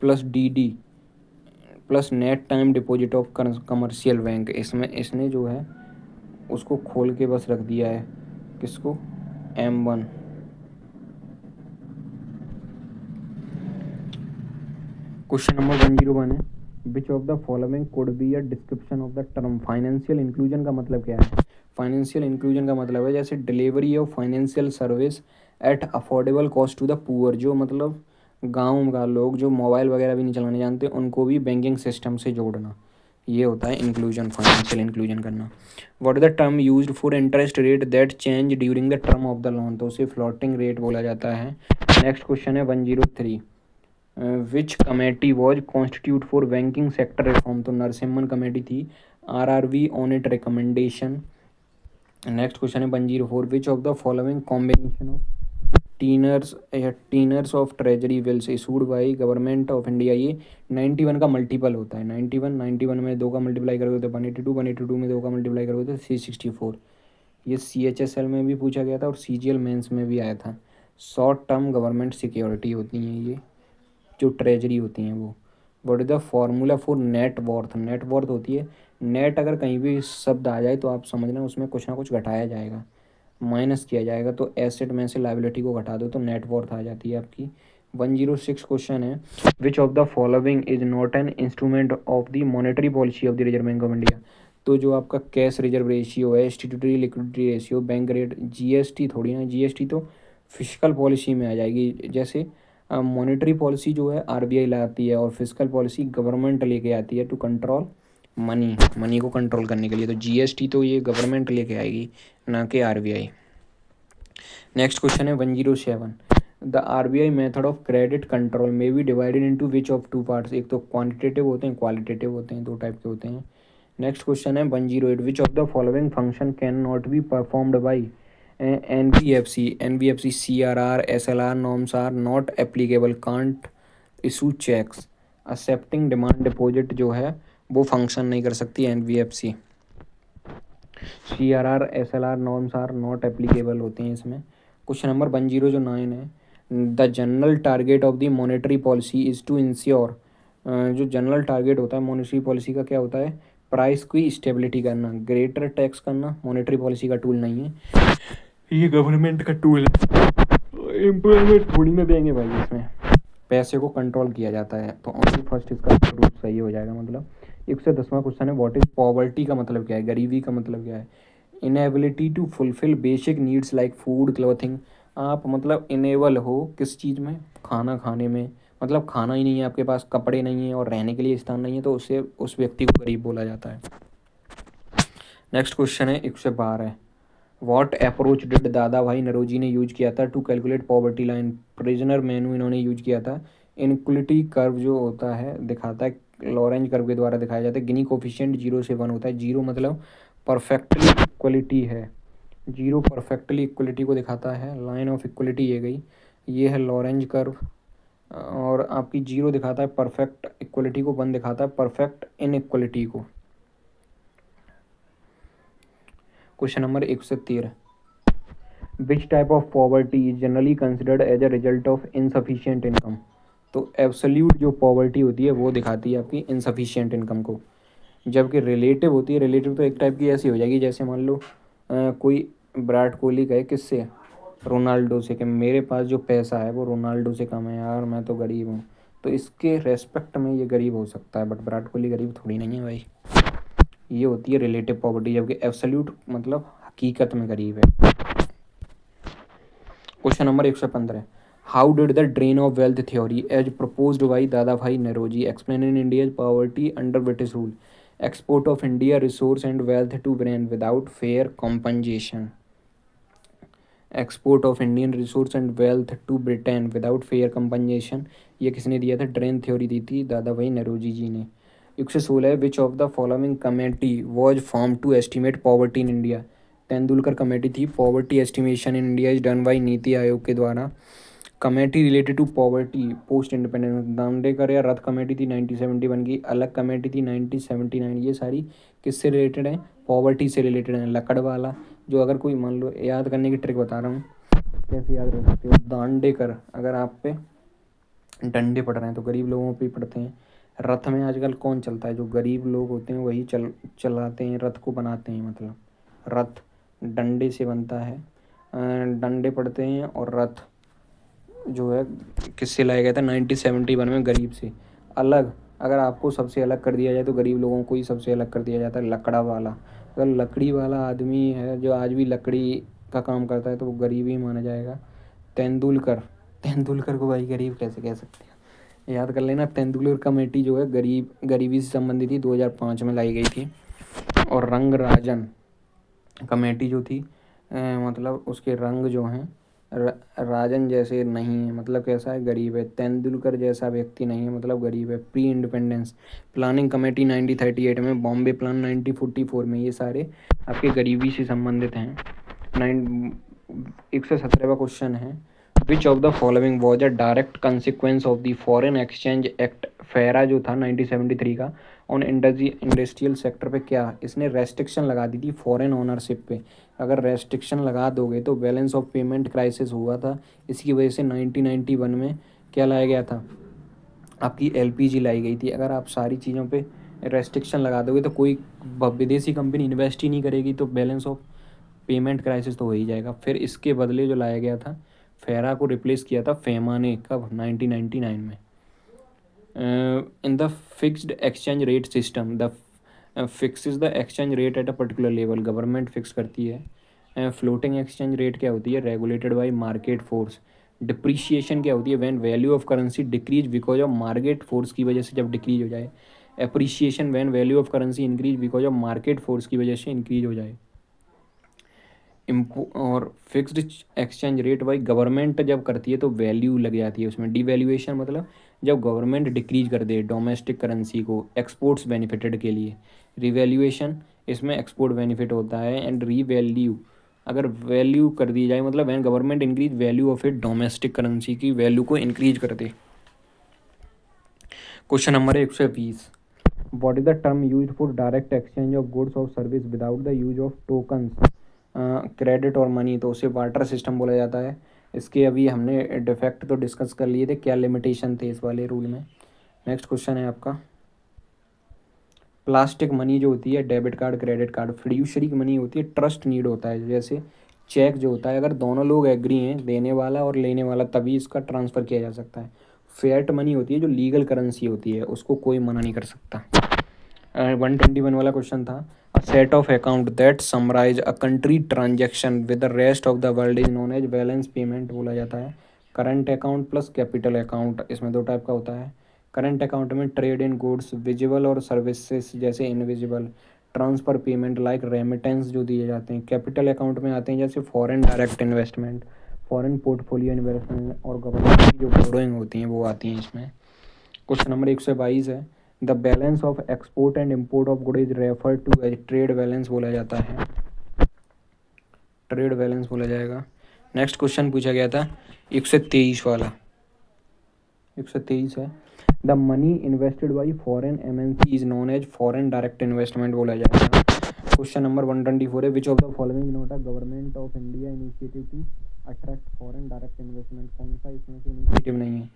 plus DD plus net time deposit of commercial bank. इसमें इसने जो है उसको खोल के बस रख दिया है, किसको, M1। क्वेश्चन नंबर 101 है, which of the following could be a description of the term financial inclusion. का मतलब क्या है, फाइनेंशियल इंक्लूजन का मतलब है जैसे delivery of financial service at affordable cost to the poor, जो मतलब गाँव का लोग जो मोबाइल वगैरह भी नहीं चलाने जानते उनको भी बैंकिंग सिस्टम से जोड़ना, ये होता है इंक्लूजन, फाइनेंशियल इंक्लूजन करना। What is the term used for interest rate that change during the term of the loan. तो उसे फ्लोटिंग रेट बोला जाता है। नेक्स्ट क्वेश्चन है 103, which committee was constitute for banking sector reform. तो Narasimham committee थी, RRB on it recommendation. Next question है 104, which of the following combination of tenors of treasury bills issued by government of India. ये 91 का multiple होता है, 91 में 2 का multiply करोगे तो 182 में 2 का मल्टीप्लाई करोगे तो 364। ये CHSL में भी पूछा गया था और CGL मेंस में भी आया था। शॉर्ट टर्म गवर्नमेंट सिक्योरिटी होती हैं ये जो ट्रेजरी होती हैं वो। What is the formula for net worth, net worth होती है, नेट अगर कहीं भी शब्द आ जाए तो आप समझना उसमें कुछ ना कुछ घटाया जाएगा, माइनस किया जाएगा, तो एसेट में से लाइबिलिटी को घटा दो तो नेट वॉर्थ आ जाती है आपकी। 106 क्वेश्चन है, which of the following is not an instrument of the monetary policy of the reserve bank of India. तो जो आपका कैश रिजर्व रेशियो है, statutory liquidity ratio, bank rate, GST थोड़ी ना, GST तो फिजिकल पॉलिसी में आ जाएगी। जैसे मॉनेटरी पॉलिसी जो है RBI लाती है और फिजिकल पॉलिसी गवर्नमेंट लेके आती है टू कंट्रोल मनी, मनी को कंट्रोल करने के लिए। तो GST तो ये गवर्नमेंट लेके आएगी ना कि RBI। नेक्स्ट क्वेश्चन है 107, the RBI method of credit control may be divided into which of two parts. एक तो क्वांटिटेटिव होते हैं, क्वालिटेटिव होते हैं, दो टाइप के होते हैं। नेक्स्ट क्वेश्चन है 108, which of the following function can not be performed by NBFC CRR SLR norms are not applicable, can't issue cheques, excepting demand deposit जो है वो फंक्शन नहीं कर सकती NBFC. CRR SLR norms are not applicable होते हैं इसमें। Question number 1009 है, the general target of the monetary policy is to ensure, जो जनरल टारगेट होता है मॉनेटरी पॉलिसी का क्या होता है, प्राइस की स्टेबिलिटी करना, ग्रेटर टैक्स करना मॉनेटरी पॉलिसी का टूल नहीं है, ये गवर्नमेंट का टूल है। एम्प्लॉयमेंट थोड़ी ना देंगे भाई, इसमें पैसे को कंट्रोल किया जाता है। तो ओनली फर्स्ट इसका रूप सही हो जाएगा। मतलब 110वां क्वेश्चन है, व्हाट इज पॉवर्टी का मतलब क्या है, गरीबी का मतलब क्या है, inability to fulfil basic needs like food clothing. आप मतलब इनेबल हो किस चीज़ में, खाना खाने में, मतलब खाना ही नहीं है आपके पास, कपड़े नहीं है और रहने के लिए स्थान नहीं है, तो उससे उस व्यक्ति को गरीब बोला जाता है। नेक्स्ट क्वेश्चन है 112 है, वॉट अप्रोच डिड दादा भाई नरोजी ने यूज किया था टू कैलकुलेट पॉवर्टी लाइन। प्रिजनर मेनू इन्होंने यूज किया था। इनक्वलिटी कर्व जो होता है दिखाता है लॉरेंज कर्व के द्वारा दिखाया जाता है। गिनी कोफिशिएंट 0 से 1 होता है। 0 मतलब परफेक्टली इक्वलिटी है, 0 परफेक्टली इक्वलिटी को दिखाता है। लाइन ऑफ इक्वलिटी ये गई, ये है लॉरेंज कर्व। और आपकी 0 दिखाता है परफेक्ट इक्वलिटी को, 1 दिखाता है परफेक्ट इनइक्वलिटी को। Question number 113, which type of poverty is generally considered as a result of insufficient income. तो एब्सोल्यूट जो पॉवर्टी होती है वो दिखाती है आपकी इनसफिशिएंट इनकम को, जबकि रिलेटिव होती है, रिलेटिव तो एक टाइप की ऐसी हो जाएगी जैसे मान लो कोई विराट कोहली कहे किससे, रोनाल्डो से, कि मेरे पास जो पैसा है वो रोनाल्डो से कम है यार, मैं तो गरीब हूँ, तो इसके रेस्पेक्ट में ये गरीब हो सकता है, बट विराट कोहली गरीब थोड़ी नहीं है भाई। ये होती है रिलेटिव पॉवर्टी, जबकि एब्सोल्यूट मतलब हकीकत में गरीब है। Question number 115, how did the drain of wealth theory as proposed by Dadabhai Naoroji explain in India poverty under British rule, export of India resource and wealth to Britain without fair compensation. Export of Indian resource and wealth to Britain without fair compensation, ये किसने दिया था, drain theory दी थी दादा भाई नरोजी जी ने। 116 है, which of the following committee was form to estimate poverty in India. Tendulkar committee थी। Poverty estimation in India is done by NITI Aayog के द्वारा। Committee related to poverty post independence, Dandekar या रथ कमेटी थी 1971 की, अलग कमेटी थी 1979। ये सारी किससे रिलेटेड है, पॉवर्टी से रिलेटेड है। लकड़वाला, जो अगर कोई मान लो, याद करने की ट्रिक बता रहा हूँ कैसे याद रख सकते हो, दांडेकर अगर आप पे डंडे पड़ रहे हैं तो गरीब लोगों पे ही पड़ते हैं। रथ में आजकल कौन चलता है, जो गरीब लोग होते हैं वही चलाते हैं, रथ को बनाते हैं। मतलब रथ डंडे से बनता है, डंडे पड़ते हैं, और रथ जो है किससे लाया गया था 1971 में, गरीब से। अलग अगर आपको सबसे अलग कर दिया जाए तो गरीब लोगों को ही सबसे अलग कर दिया जाता है, लकड़ा वाला। अगर लकड़ी वाला आदमी है जो आज भी लकड़ी का काम करता है तो वो गरीब ही माना जाएगा। तेंदुलकर, तेंदुलकर को भाई गरीब कैसे कह सकते हैं, याद कर लेना। तेंदुलकर कमेटी जो है गरीबी से संबंधित थी, 2005 में लाई गई थी। और रंगराजन कमेटी जो थी मतलब उसके रंग जो हैं राजन जैसे नहीं है, मतलब कैसा है, गरीब है। तेंदुलकर जैसा व्यक्ति नहीं है, मतलब गरीब है। प्री इंडिपेंडेंस प्लानिंग कमेटी 1938 में, बॉम्बे प्लान 1944 में, ये सारे आपके गरीबी से संबंधित हैं। 117वां क्वेश्चन है, which of the following was a direct consequence of the foreign exchange act. फेरा जो था 1973 का, ऑन इंडस्ट्रियल सेक्टर पे क्या इसने रेस्ट्रिक्शन लगा दी थी, फॉरेन ओनरशिप पे। अगर रेस्ट्रिक्शन लगा दोगे तो बैलेंस ऑफ पेमेंट क्राइसिस हुआ था, इसकी वजह से 1991 में क्या लाया गया था, आपकी LPG लाई गई थी। अगर आप सारी चीज़ों पे रेस्ट्रिक्शन लगा दोगे तो कोई विदेशी कंपनी इन्वेस्ट ही नहीं करेगी, तो बैलेंस ऑफ पेमेंट क्राइसिस तो हो ही जाएगा। फिर इसके बदले जो लाया गया था, फेरा को रिप्लेस किया था फेमा ने, कब, 1999 में। In the fixed exchange rate system, the fixes the exchange rate at a particular level, government fix करती है। फ्लोटिंग एक्सचेंज रेट क्या होती है, regulated by market force. Depreciation क्या होती है, when value of currency decrease because of market force की वजह से जब डिक्रीज हो जाए। Appreciation when value of currency increase because of market force की वजह से इंक्रीज हो जाए। और फिक्स्ड एक्सचेंज रेट भाई गवर्नमेंट जब करती है तो वैल्यू लग जाती है उसमें। डिवैल्यूएशन मतलब जब गवर्नमेंट डिक्रीज कर दे डोमेस्टिक करेंसी को एक्सपोर्ट्स बेनिफिटेड के लिए। रिवैल्यूएशन इसमें एक्सपोर्ट बेनिफिट होता है। एंड रीवैल्यू अगर वैल्यू कर दी जाए, मतलब when government increase value of it, domestic currency की वैल्यू को इंक्रीज कर दे। Question number 120, what is the term use for direct exchange of goods और service without the use of tokens, credit और मनी? तो उसे वाटर सिस्टम बोला जाता है। इसके अभी हमने डिफेक्ट तो डिस्कस कर लिए थे, क्या लिमिटेशन थे इस वाले रूल में। नेक्स्ट क्वेश्चन है आपका, प्लास्टिक मनी जो होती है, debit card credit card, fiduciary की मनी होती है, ट्रस्ट नीड होता है। जैसे चेक जो होता है, अगर दोनों लोग एग्री हैं, देने वाला और लेने वाला, तभी इसका ट्रांसफ़र किया जा सकता है। फेट मनी होती है जो लीगल करेंसी होती है, उसको कोई मना नहीं कर सकता। 121 वाला क्वेश्चन था, a set of account that summarise a country transaction with the rest of the world is known as balance payment बोला जाता है। Current account plus capital account, इसमें दो टाइप का होता है। करंट अकाउंट में ट्रेड इन गुड्स, विजिबल और सर्विसेज जैसे invisible, transfer payment like remittance जो दिए जाते हैं। कैपिटल अकाउंट में आते हैं जैसे foreign direct investment, foreign portfolio investment और गवर्नमेंट की जो बोरोइंग होती हैं वो आती हैं इसमें। क्वेश्चन नंबर 122 है, the balance of export and import of good is refer to as trade balance बोला जाता है, ट्रेड बैलेंस बोला जाएगा। नेक्स्ट क्वेश्चन पूछा गया था 123 वाला, 123 है, the money invested by foreign MNC is known as foreign direct investment बोला जाएगा। क्वेश्चन नंबर 124 है, which of the following not a government of India initiative to attract foreign direct investment? कौन सा इसमें से इनिशिएटिव नहीं है?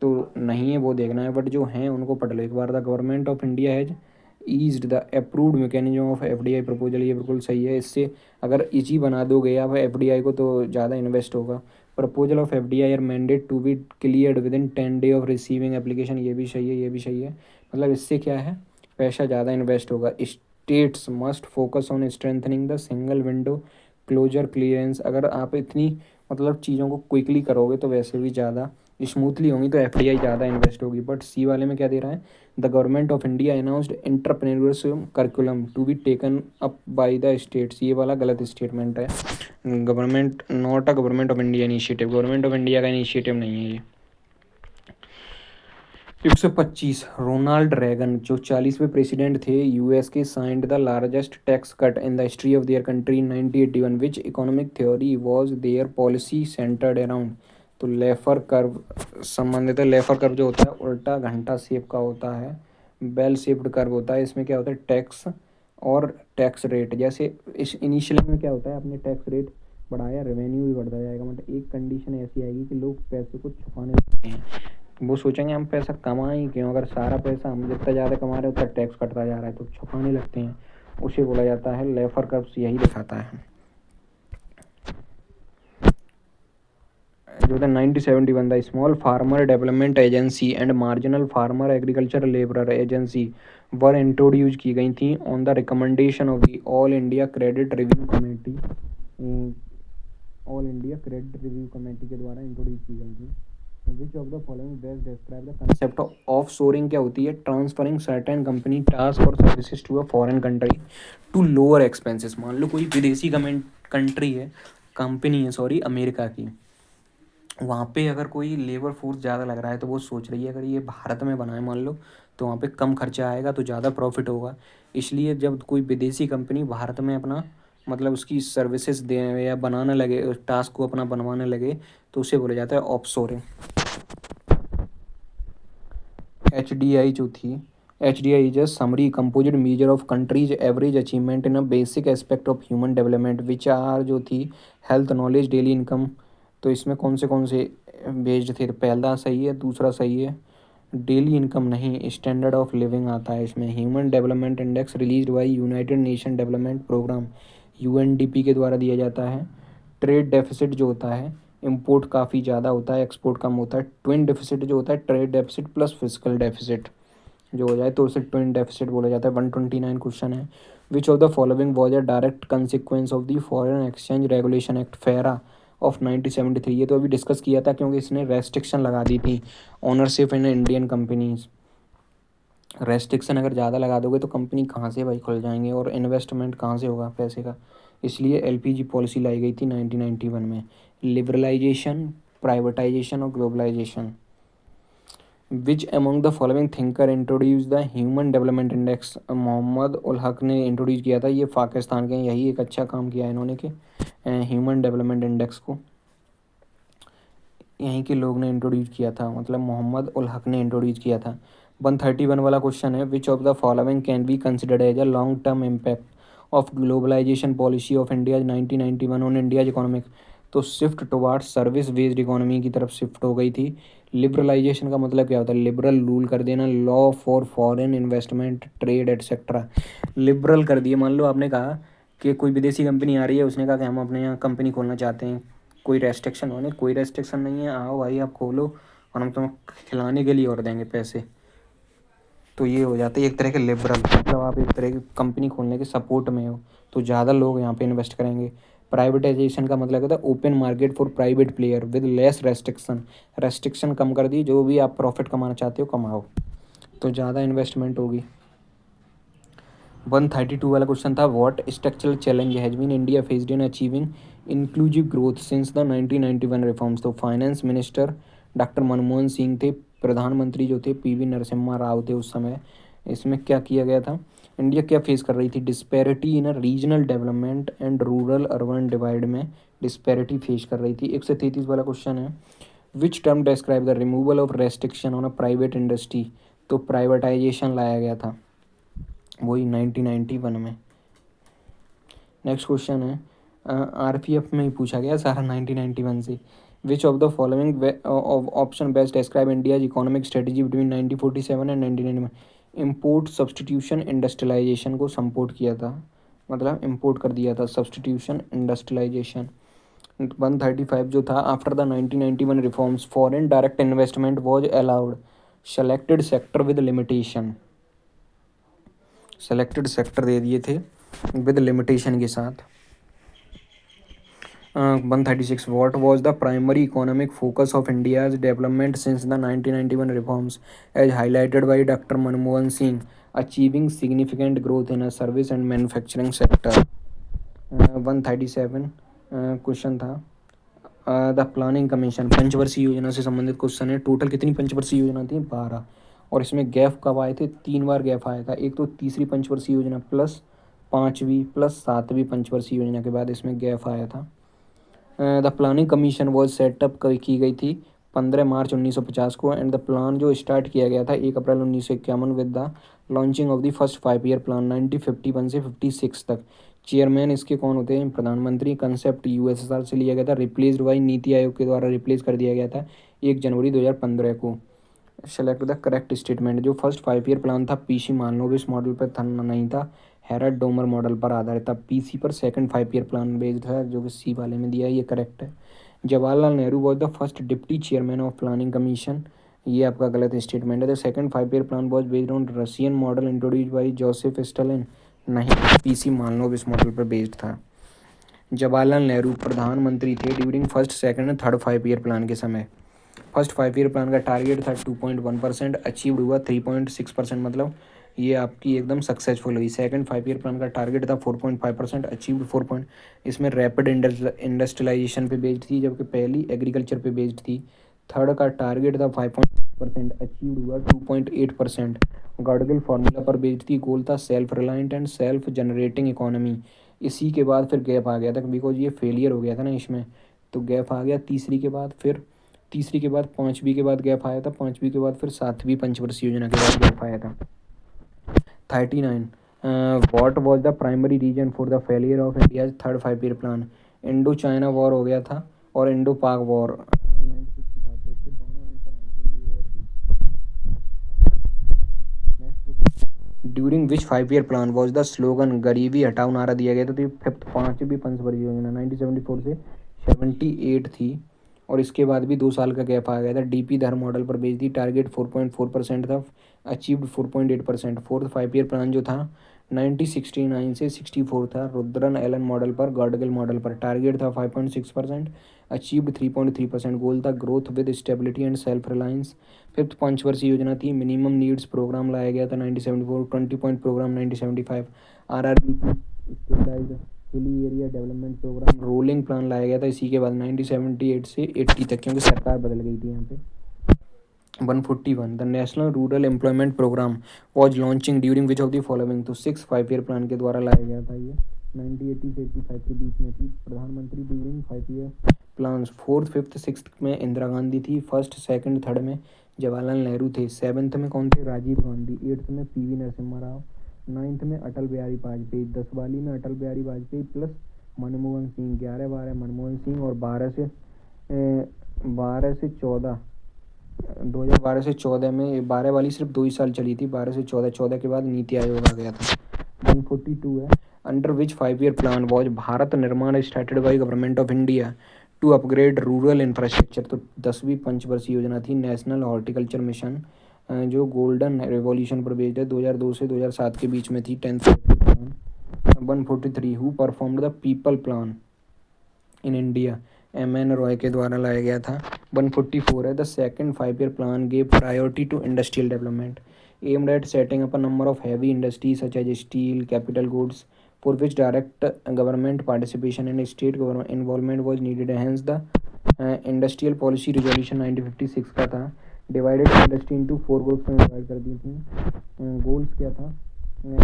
तो नहीं है वो देखना है, बट जो हैं उनको पढ़ लो एक बार। The government of India has eased the approved mechanism of FDI proposal, ये बिल्कुल सही है। इससे अगर इजी बना दोगे आप एफडीआई को तो ज़्यादा इन्वेस्ट होगा। Proposal of FDI are mandate to be cleared within 10 day of receiving application, ये भी सही है, ये भी सही है। मतलब इससे क्या है, पैसा ज़्यादा इन्वेस्ट होगा। States must focus on strengthening the single window closure clearance, अगर आप इतनी मतलब चीज़ों को क्विकली करोगे तो वैसे भी ज़्यादा स्मूथली होंगी, तो एफडीआई ज़्यादा इन्वेस्ट होगी। बट सी वाले में क्या दे रहा है, the government of India announced entrepreneurship curriculum to be taken up by the states, ये वाला गलत स्टेटमेंट है। Government not a government of India initiative, government of India का इनिशिएटिव नहीं है ये। 125, रोनाल्ड रेगन जो 40वें प्रेसिडेंट थे यूएस के, signed the largest tax cut in the history of their country in 1981, which economic theory was their policy centred around? तो Laffer curve संबंधित है। लेफर कर्व जो होता है उल्टा घंटा शेप का होता है, बेल शेप्ड कर्व होता है। इसमें क्या होता है, टैक्स और टैक्स रेट, जैसे इस इनिशियल में क्या होता है, आपने टैक्स रेट बढ़ाया, रेवेन्यू भी बढ़ता जाएगा। मतलब एक कंडीशन ऐसी आएगी कि लोग पैसे को छुपाने लगते हैं, वो सोचेंगे हम पैसा कमाएं ही क्यों, अगर सारा पैसा हम जितना ज़्यादा कमा रहे हैं उतना टैक्स कटता जा रहा है, तो छुपाने लगते हैं। उसे बोला जाता है लेफर कर्व्स, यही दिखाता है। जो था 1971, the small farmer development agency and marginal farmer agriculture labourer agency were introduce की गई थी on the recommendation of the all India credit review committee, all India credit review committee के द्वारा इंट्रोड्यूस की गई थी। Which of the following best describe the concept of sourcing? क्या होती है, ट्रांसफरिंग सर्टेन कंपनी टास्क और services to a foreign country to lower expenses. मान लो कोई विदेशी कंट्री है, कंपनी है सॉरी, अमेरिका की, वहाँ पे अगर कोई लेबर फोर्स ज़्यादा लग रहा है तो वो सोच रही है अगर ये भारत में बनाए मान लो तो वहाँ पे कम खर्चा आएगा तो ज़्यादा प्रॉफिट होगा। इसलिए जब कोई विदेशी कंपनी भारत में अपना मतलब उसकी सर्विसेज दे या बनाने लगे, टास्क को अपना बनवाने लगे, तो उसे बोला जाता है ऑफशोरिंग। HDI जो थी, HDI is a summary composite measure of countries average achievement in a basic aspect of human development which are जो थी हेल्थ, नॉलेज, डेली इनकम। तो इसमें कौन से बेस्ड थे? तो पहला सही है, दूसरा सही है, डेली इनकम नहीं, स्टैंडर्ड ऑफ लिविंग आता है इसमें। Human development index release by United Nation development programme, UNDP के द्वारा दिया जाता है। ट्रेड डेफिसिट जो होता है, इंपोर्ट काफ़ी ज़्यादा होता है, एक्सपोर्ट कम होता है। ट्विन डेफिसिट जो होता है, trade deficit plus physical deficit जो हो जाए तो उसे ट्विन डेफिसिट बोला जाता है। 129 क्वेश्चन है, which of the following was a direct consequence of the foreign exchange regulation act फेरा ऑफ 1973? ये तो अभी डिस्कस किया था क्योंकि इसने रेस्ट्रिक्शन लगा दी थी ownership in Indian companies. Restriction अगर ज़्यादा लगा दोगे तो कंपनी कहाँ से भाई खुल जाएंगे और इन्वेस्टमेंट कहाँ से होगा पैसे का। इसलिए LPG पॉलिसी लाई गई थी 1991 में। लिबरलाइजेशन, प्राइवेटाइजेशन और globalisation. Which among the following thinker introduce the human development index? Mohammad ul Haq ने इंट्रोड्यूस किया था, ये पाकिस्तान के, यही एक अच्छा काम किया इन्होंने कि ह्यूमन डेवलपमेंट इंडेक्स को यहीं के लोग ने इंट्रोड्यूस किया था, मतलब मोहम्मद उल हक ने इंट्रोड्यूस किया था। 131 वाला क्वेश्चन है, which of the following can be considered as a long term impact of globalisation policy of India 1991 on India's economic. तो shift towards service based economy की तरफ शिफ्ट हो गई थी। लिबरलाइजेशन का मतलब क्या होता है? लिबरल रूल कर देना, law for foreign investment, trade etcetera. Liberal कर दिए। मान लो आपने कहा कि कोई विदेशी कंपनी आ रही है, उसने कहा कि हम अपने यहाँ कंपनी खोलना चाहते हैं, कोई रेस्ट्रिक्शन होने? कोई रेस्ट्रिक्शन नहीं है, आओ भाई आप खोलो और हम तुम्हें खिलाने के लिए और देंगे पैसे। तो ये हो जाता है एक तरह के लिबरल, मतलब आप एक तरह की कंपनी खोलने के सपोर्ट में हो तो ज़्यादा लोग यहाँ पे इन्वेस्ट करेंगे। प्राइवेटाइजेशन का मतलब होता है open market for private player with less restriction. Restriction कम कर दी, जो भी आप प्रॉफिट कमाना चाहते हो कमाओ, तो ज़्यादा इन्वेस्टमेंट होगी। 132 वाला क्वेश्चन था, what structural challenge has been India faced in achieving inclusive growth since the 1991 reforms. तो finance minister doctor Manmohan Singh थे, प्रधानमंत्री जो थे पीवी नरसिम्हा राव थे उस समय। इसमें क्या किया गया था? इंडिया क्या फेस कर रही थी? Disparity in regional development and rural urban divide में डिस्पैरिटी फेस कर रही थी। 133 वाला क्वेश्चन है, which term describe the removal of restriction on a private industry. तो प्राइवेटाइजेशन लाया गया था वही 1991 में। नेक्स्ट क्वेश्चन है, आरपीएफ में ही पूछा गया सारा 1991 से। Which of the following option best describe India's economic strategy between 1947 and 1991। Import substitution industrialisation को सपोर्ट किया था, मतलब इम्पोर्ट कर दिया था, सब्सटीट्यूशन इंडस्ट्रियलाइजेशन। 135 जो था, after the 1991 reforms foreign direct investment was allowed, selected sector with limitation. Selected sector दे दिए थे विद लिमिटेशन के साथ। 136 what was the primary economic focus of India's development since the 1991 reforms as highlighted by doctor Manmohan Singh, achieving significant growth in a service and manufacturing sector. 137 question था, the planning commission, पंचवर्षीय योजना से संबंधित question है। Total कितनी पंचवर्षीय योजना थी? 12। और इसमें गैप कब आए थे? 3 बार गैप आया था। एक तो तीसरी पंचवर्षीय योजना प्लस 5वीं प्लस 7वीं पंचवर्षीय योजना के बाद इसमें गैप आया था। The planning commission was setup की गई थी 15 मार्च 1950 को, एंड द प्लान जो स्टार्ट किया गया था 1 अप्रैल 1951 with the launching of the first 5 year plan 1951 से 56 तक। चेयरमैन इसके कौन होते हैं? प्रधानमंत्री। कंसेप्ट यूएसएसआर से लिया गया था, रिप्लेस्ड बाई नीति आयोग के द्वारा रिप्लेस कर दिया गया था 1 जनवरी 2015 को। Select the correct statement. जो फर्स्ट 5 ईयर प्लान था पीसी मालनोबिस मॉडल पर था, नहीं था, हेरल्ड डोमर मॉडल पर आधारित था। पीसी पर सेकंड 5 ईयर प्लान बेस्ड था, जो कि सी वाले में दिया है, ये करेक्ट है। Jawaharlal Nehru was the first deputy chairman of planning commission, ये आपका गलत स्टेटमेंट है। The second 5 year plan was based on Russian model introduce by Joseph Stalin, नहीं, पीसी मालनोबिस मॉडल पर बेस्ड था। जवाहरलाल नेहरू प्रधानमंत्री थे during first second and third 5 year plan के समय। फर्स्ट 5 ईयर प्लान का टारगेट था 2.1%, अचीव्ड हुआ 3.6%, मतलब ये आपकी एकदम सक्सेसफुल हुई। सेकंड 5 ईयर प्लान का टारगेट था 4.5%, अचीव्ड 4 इसमें रैपिड इंडस्ट्रियलाइजेशन पे बेस्ड थी, जबकि पहली एग्रीकल्चर पे बेस्ड थी। थर्ड का टारगेट था 5.6%, अचीव्ड हुआ 2.8%। गॉडगिल फार्मूला पर बेस्ड थी, गोल था self reliant and self generating economy. इसी के बाद फिर गैप आ गया था, बिकॉज ये फेलियर हो गया था ना इसमें, तो गैप आ गया तीसरी के बाद। फिर तीसरी के बाद 5वीं के बाद गैप आया था, 5वीं के बाद फिर 7वीं पंचवर्षीय योजना के बाद गैप आया था। 39 what was the primary reason for the failure of India third 5 year plan. Indo China war हो गया था और Indo Pak war 1965। During which 5 year plan was the slogan गरीबी हटाओ नारा दिया गया था। तो ये फिफ्थ 5वीं पंचवर्षीय योजना 1974 से 78 थी, और इसके बाद भी 2 साल का गैप आ गया था। डीपी धर मॉडल पर बेच दी, टारगेट 4.4% था, अचीव्ड 4.8%। फोर्थ 5 ईयर प्लान जो था 1969 से 64 था, रुद्रन एलन मॉडल पर, गॉडगिल मॉडल पर, टारगेट था 5.6%, अचीव्ड 3.3%। गोल था growth with stability and self reliance. Fifth पंचवर्षीय योजना थी मिनिमम नीड्स प्रोग्राम लाया गया था 1974, 20 पॉइंट प्रोग्राम 1975। आरआरबी की stabilise hilly area development programme rolling plan लाया गया था इसी के बाद 1978 से 80 तक, क्योंकि सरकार बदल गई थी यहाँ पे। 141 the national rural employment programme was launching during which of the following. तो 6 5 ईयर प्लान के द्वारा लाया गया था ये, 1980 से 85 के बीच में थी। प्रधानमंत्री during plans, fourth fifth six में इंदिरा गांधी थी, फर्स्ट सेकंड थर्ड में जवाहरलाल नेहरू थे, सेवन्थ में कौन थे, राजीव गांधी, एट्थ में पीवी नरसिम्हा राव, नाइन्थ में अटल बिहारी वाजपेयी, 10 वाली में अटल बिहारी वाजपेयी प्लस मनमोहन सिंह, 11 12 मनमोहन सिंह, और 12 से 14 में 12 वाली सिर्फ 2 ही साल चली थी, 12 से 14 के बाद नीति आयोग आ गया था। 142 है, under which 5 year plan was Bharat Nirman started by government of India to upgrade rural infrastructure. तो 10वीं पंचवर्षीय योजना थी नेशनल हॉर्टिकल्चर मिशन, जो गोल्डन रेवोल्यूशन पर बेस्ड है, 2002 से 2007 के बीच में थी, 10th plan. 143, who performed the people plan in India, MN Roy के द्वारा लाया गया था। 144 है, the second 5 year plan gave priority to industrial development aimed at setting up a number of heavy industries such as steel, capital goods, for which direct government participation and state government involvement was needed. Hence the industrial policy resolution 1956 का था। Divided industry into 4 groups में divide कर दी थी। Goals क्या था,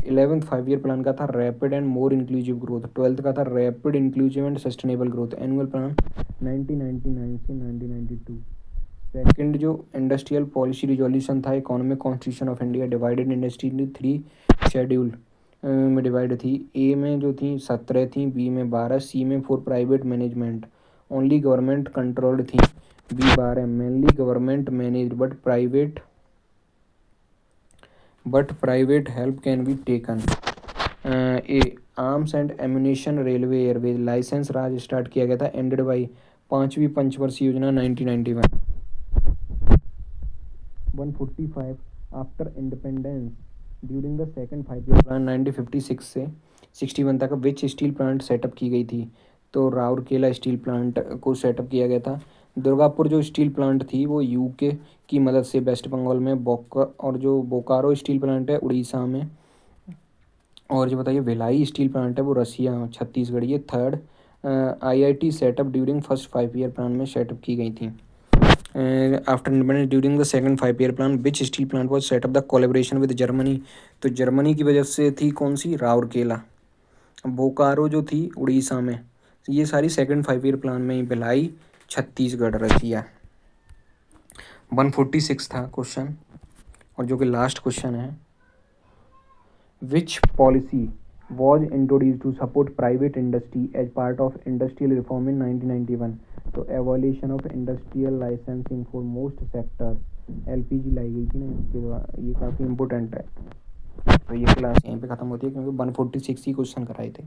11th 5 year plan का था rapid and more inclusive growth, 12th का था rapid inclusive and sustainable growth. Annual plan 1999 से 1992। सेकंड जो इंडस्ट्रियल पॉलिसी रिजोल्यूशन था economic constitution of India, divided industry into 3 schedule में डिवाइड थी। ए में जो थी 17 थी, बी में 12, सी में 4 private management only government controlled थी, B 12 mainly government managed but private help can be taken. A arms and ammunition railway airways licence raj start किया गया था, एंडेड बाई 5वीं पंचवर्षीय योजना 1991। 145 after independence during the second 5 year plan 1956 से 61 तक विच steel plant setup की गई थी, तो राउरकेला स्टील प्लांट को सेटअप किया गया था। दुर्गापुर जो स्टील प्लांट थी वो यूके की मदद से वेस्ट बंगाल में, और जो बोकारो स्टील प्लांट है उड़ीसा में, और जो बताइए भिलाई स्टील प्लांट है वो रसिया छत्तीसगढ़। ये third IIT setup during first 5 year plan में सेटअप की गई थी। After independence during the second 5 year plan which steel plant was setup the collaboration with Germany, तो जर्मनी की वजह से थी कौन सी, राउरकेला। बोकारो जो थी उड़ीसा में। ये सारी सेकंड 5 ईयर प्लान में ही, भिलाई छत्तीसगढ़ रसिया। 146 था क्वेश्चन, और जो कि लास्ट क्वेश्चन है, which policy was introduce to support private industry as part of industrial reform in 1991, तो evolution of industrial licensing for most sector, LPG लाई गई थी ना इसके द्वारा, ये काफ़ी इंपॉर्टेंट है। तो ये क्लास यहीं पे ख़त्म होती है क्योंकि 146 ही क्वेश्चन कराए थे।